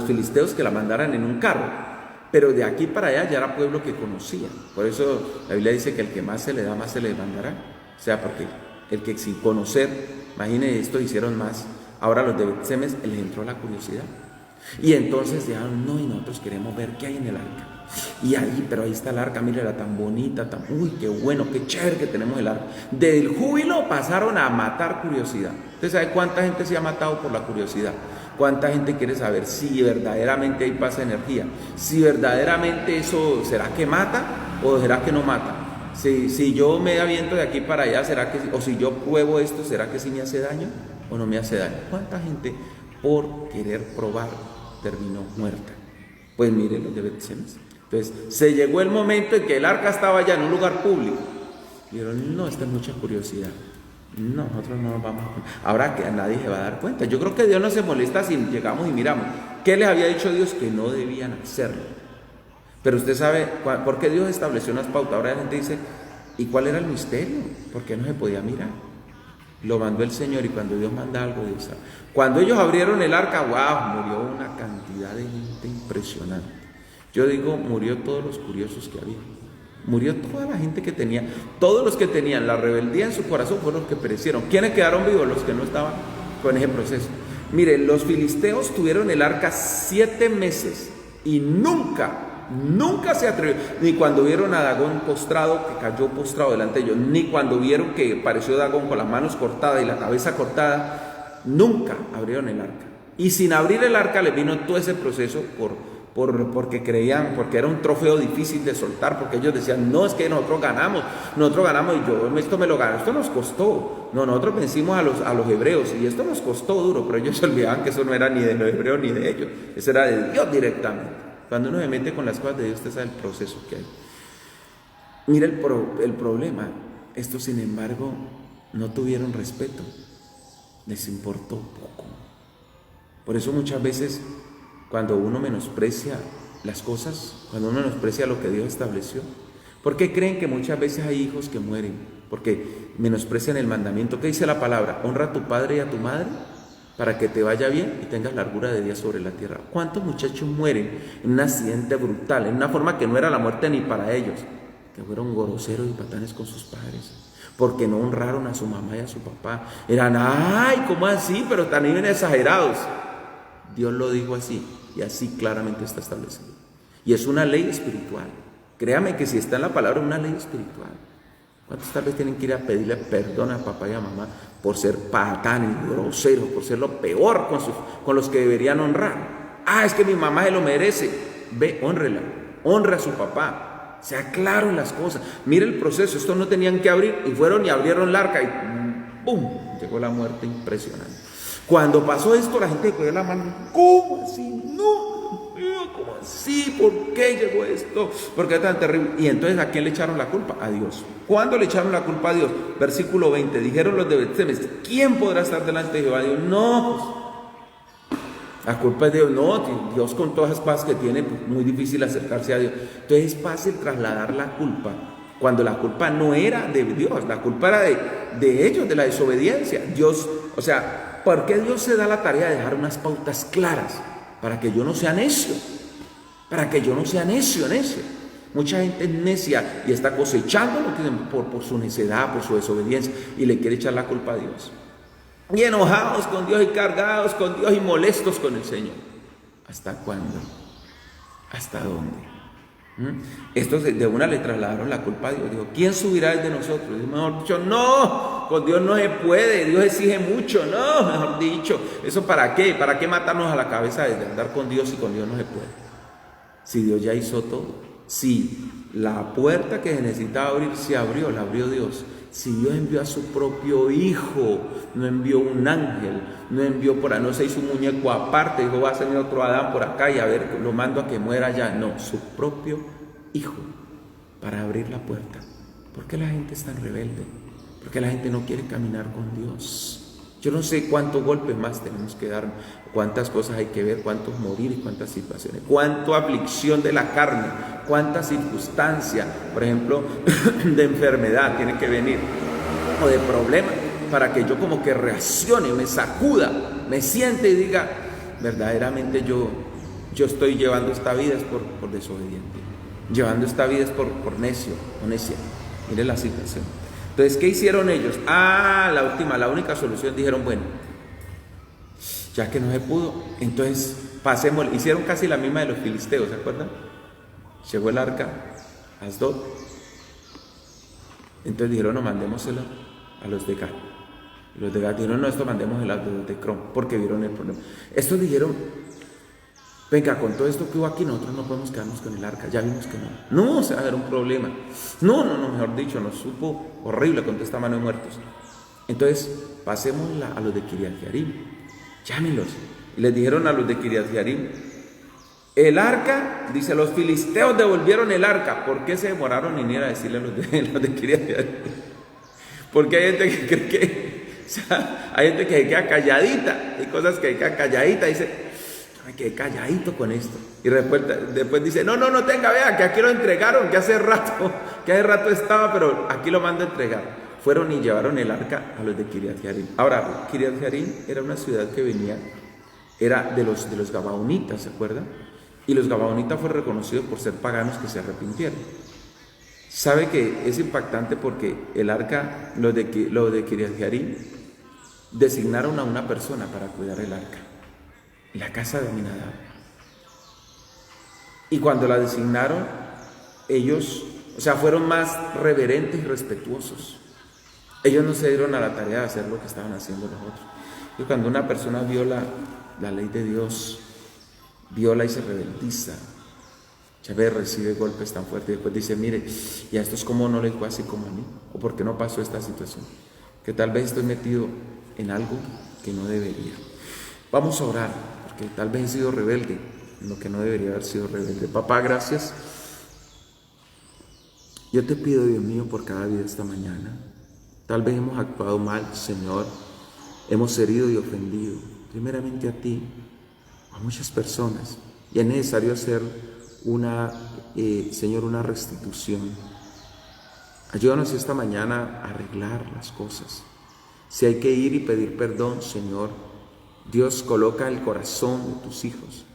filisteos que la mandaran en un carro, pero de aquí para allá ya era pueblo que conocían. Por eso la Biblia dice que el que más se le da, más se le mandará. O sea, porque el que sin conocer, imagínense esto, hicieron más. Ahora los de Bet-Semes les entró la curiosidad. Y entonces dijeron, no, y nosotros queremos ver qué hay en el arca. Y ahí, pero ahí está el arca, mírala tan bonita, uy, qué bueno, qué chévere que tenemos el arca. Del júbilo pasaron a matar curiosidad. ¿Usted sabe cuánta gente se ha matado por la curiosidad? ¿Cuánta gente quiere saber si verdaderamente ahí pasa energía? Si verdaderamente eso, ¿será que mata o será que no mata? Si yo me aviento de aquí para allá, ¿será que, o si yo pruebo esto, ¿será que sí me hace daño o no me hace daño? ¿Cuánta gente por querer probar terminó muerta? Pues miren los de Bet-Semes. Entonces, se llegó el momento en que el arca estaba ya en un lugar público. Y dijeron, no, esta es mucha curiosidad. No, nosotros no nos vamos a... Ahora que a nadie se va a dar cuenta. Yo creo que Dios no se molesta si llegamos y miramos. ¿Qué les había dicho Dios? Que no debían hacerlo. Pero usted sabe, ¿por qué Dios estableció unas pautas? Ahora la gente dice, ¿y cuál era el misterio? ¿Por qué no se podía mirar? Lo mandó el Señor, y cuando Dios manda algo, Dios sabe. Cuando ellos abrieron el arca, wow, murió una cantidad de gente impresionante. Yo digo, murió todos los curiosos que había. Murió toda la gente que tenía. Todos los que tenían la rebeldía en su corazón fueron los que perecieron. ¿Quiénes quedaron vivos? Los que no estaban con ese proceso. Miren, los filisteos tuvieron el arca 7 meses y nunca se atrevió. Ni cuando vieron a Dagón postrado, que cayó postrado delante de ellos, ni cuando vieron que apareció Dagón con las manos cortadas y la cabeza cortada, nunca abrieron el arca. Y sin abrir el arca les vino todo ese proceso porque creían, porque era un trofeo difícil de soltar, porque ellos decían, no, es que nosotros ganamos, y yo, esto me lo gané, esto nos costó, no, nosotros vencimos a los hebreos, y esto nos costó duro, pero ellos se olvidaban que eso no era ni de los hebreos ni de ellos, eso era de Dios directamente. Cuando uno se mete con las cosas de Dios, usted sabe el proceso que hay. Mira el problema, estos sin embargo no tuvieron respeto, les importó poco. Por eso muchas veces, cuando uno menosprecia las cosas, cuando uno menosprecia lo que Dios estableció, ¿por qué creen que muchas veces hay hijos que mueren? Porque menosprecian el mandamiento. ¿Qué dice la palabra? Honra a tu padre y a tu madre para que te vaya bien y tengas largura de días sobre la tierra. ¿Cuántos muchachos mueren en un accidente brutal, en una forma que no era la muerte ni para ellos, que fueron groseros y patanes con sus padres? porque no honraron a su mamá y a su papá. Eran, ay, ¿cómo así? Pero también exagerados. Dios lo dijo así, y así claramente está establecido. Y es una ley espiritual. Créame que si está en la palabra, es una ley espiritual. ¿Cuántos tal vez tienen que ir a pedirle perdón a papá y a mamá por ser patanes, groseros, por ser lo peor con los que deberían honrar? Ah, es que mi mamá se lo merece. Ve, hónrela, honra a su papá, sea claro en las cosas. Mire el proceso, estos no tenían que abrir y fueron y abrieron la arca y ¡pum! Llegó la muerte impresionante. Cuando pasó esto, la gente cogió la mano. ¿Cómo así? No, ¿cómo así? ¿Por qué llegó esto? ¿Por qué es tan terrible? Y entonces, ¿a quién le echaron la culpa? A Dios. ¿Cuándo le echaron la culpa a Dios? Versículo 20. Dijeron los de Bet-Semes, ¿quién podrá estar delante de Jehová? Dios, no, la culpa es de Dios. No, Dios con todas las paz que tiene, pues, muy difícil acercarse a Dios. Entonces es fácil trasladar la culpa, cuando la culpa no era de Dios, la culpa era de ellos, de la desobediencia. Dios, o sea, ¿por qué Dios se da la tarea de dejar unas pautas claras? Para que yo no sea necio, para que yo no sea necio. Mucha gente es necia y está cosechando lo que por su necedad, por su desobediencia, y le quiere echar la culpa a Dios. Y enojados con Dios y cargados con Dios y molestos con el Señor. ¿Hasta cuándo? ¿Hasta dónde? Estos de una le trasladaron la culpa a Dios. Dijo, ¿quién subirá desde nosotros? Y mejor dicho, no, con Dios no se puede, Dios exige mucho. No, mejor dicho, ¿eso para qué? ¿Para qué matarnos a la cabeza de andar con Dios si con Dios no se puede? Si Dios ya hizo todo, si la puerta que se necesitaba abrir se abrió, la abrió Dios. Si Dios envió a su propio Hijo, no envió un ángel, no envió por ahí, no se hizo un muñeco aparte, dijo, va a salir otro Adán por acá y a ver, lo mando a que muera ya. No, su propio Hijo para abrir la puerta. ¿Por qué la gente es tan rebelde? ¿Por qué la gente no quiere caminar con Dios? Yo no sé cuántos golpes más tenemos que dar, cuántas cosas hay que ver, cuántos morir y cuántas situaciones, cuánta aflicción de la carne, cuántas circunstancias, por ejemplo, de enfermedad tiene que venir, o de problema, para que yo como que reaccione, me sacuda, me siente y diga, verdaderamente yo estoy llevando esta vida es por desobediente, llevando esta vida es por necio o necia. Mire la situación. Entonces, ¿qué hicieron ellos? La única solución, dijeron, bueno, ya que no se pudo, entonces pasemos, hicieron casi la misma de los filisteos, ¿se acuerdan? Llegó el arca, Asdod, entonces dijeron, no, mandémoselo a los de Gad. Los de Gad dijeron, no, esto mandémoselo a los de Crom, porque vieron el problema. Estos dijeron, venga, con todo esto que hubo aquí, nosotros no podemos quedarnos con el arca, ya vimos que no se va a haber un problema. No, mejor dicho, nos supo horrible con toda esta mano de muertos. Entonces, pasémosla a los de Kiriat Jearim, llámenlos. Y les dijeron a los de Kiriat Jearim, el arca, dice, los filisteos devolvieron el arca. ¿Por qué se demoraron en ir a decirle a los de Kiriat Jearim? Porque hay gente que cree que, o sea, hay gente que se queda calladita, hay cosas que se quedan calladitas, dice, me quedé calladito con esto. Y después dice, no, tenga, vea, que aquí lo entregaron, que hace rato estaba, pero aquí lo mando a entregar. Fueron y llevaron el arca a los de Kiriat Jearim. Ahora, Kiriat Jearim era una ciudad que venía, era de los Gabaonitas, ¿se acuerdan? Y los Gabaonitas fueron reconocidos por ser paganos que se arrepintieron. Sabe que es impactante porque el arca, los de Kiriat Jearim, designaron a una persona para cuidar el arca. La casa de Aminadab. Y cuando la designaron, ellos, o sea, fueron más reverentes y respetuosos. Ellos no se dieron a la tarea de hacer lo que estaban haciendo los otros. Y cuando una persona viola la ley de Dios, viola y se rebeldiza, ya ve, recibe golpes tan fuertes y después dice, mire, y a estos como no les fue así como a mí, o por qué no pasó esta situación, que tal vez estoy metido en algo que no debería. Vamos a orar, porque tal vez he sido rebelde en lo que no debería haber sido rebelde. Papá, gracias. Yo te pido, Dios mío, por cada vida esta mañana. Tal vez hemos actuado mal, Señor. Hemos herido y ofendido, primeramente a ti, a muchas personas. Y es necesario hacer Señor, una restitución. Ayúdanos esta mañana a arreglar las cosas. Si hay que ir y pedir perdón, Señor, Dios, coloca el corazón de tus hijos,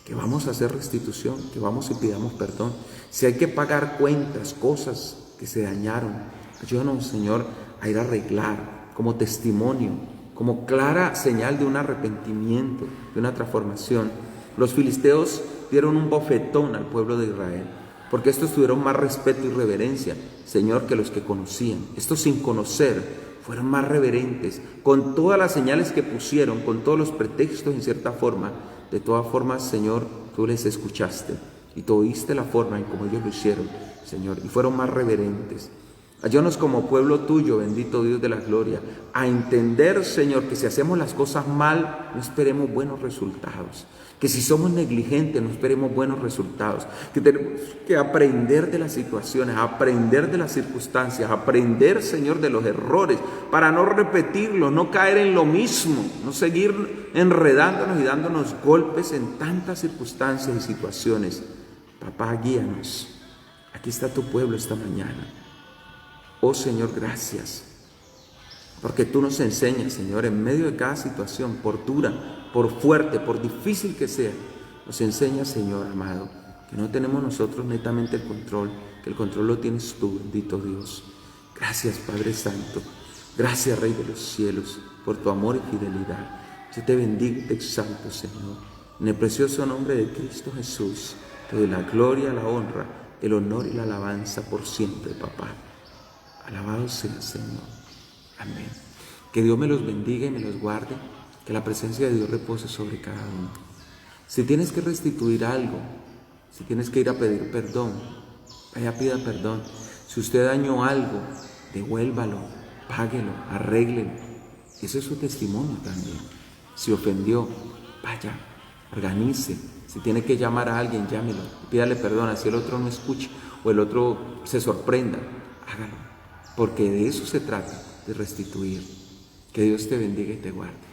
que vamos a hacer restitución, que vamos y pidamos perdón. Si hay que pagar cuentas, cosas que se dañaron, Ayúdanos, Señor, a ir a arreglar como testimonio, como clara señal de un arrepentimiento, de una transformación. Los filisteos dieron un bofetón al pueblo de Israel, porque estos tuvieron más respeto y reverencia, Señor, que los que conocían. Estos sin conocer fueron más reverentes, con todas las señales que pusieron, con todos los pretextos en cierta forma. De todas formas, Señor, tú les escuchaste y tú oíste la forma en cómo ellos lo hicieron, Señor, y fueron más reverentes. Ayúdanos como pueblo tuyo, bendito Dios de la gloria, a entender, Señor, que si hacemos las cosas mal, no esperemos buenos resultados. Que si somos negligentes, no esperemos buenos resultados. Que tenemos que aprender de las situaciones, aprender de las circunstancias, aprender, Señor, de los errores, para no repetirlos, no caer en lo mismo, no seguir enredándonos y dándonos golpes en tantas circunstancias y situaciones. Papá, guíanos. Aquí está tu pueblo esta mañana. Oh Señor, gracias, porque tú nos enseñas, Señor, en medio de cada situación, por dura, por fuerte, por difícil que sea, nos enseñas, Señor amado, que no tenemos nosotros netamente el control, que el control lo tienes tú, bendito Dios. Gracias, Padre Santo. Gracias, Rey de los cielos, por tu amor y fidelidad. Yo te bendigo y te exalto, Señor. En el precioso nombre de Cristo Jesús, te doy la gloria, la honra, el honor y la alabanza por siempre, papá. Alabado sea, Señor. Amén. Que Dios me los bendiga y me los guarde. Que la presencia de Dios repose sobre cada uno. Si tienes que restituir algo, si tienes que ir a pedir perdón, vaya, pida perdón. Si usted dañó algo, devuélvalo, páguelo, arréglelo. Ese es su testimonio también. Si ofendió, vaya, organice. Si tiene que llamar a alguien, llámelo, pídale perdón. Así el otro no escuche o el otro se sorprenda, hágalo. Porque de eso se trata, de restituir. Que Dios te bendiga y te guarde.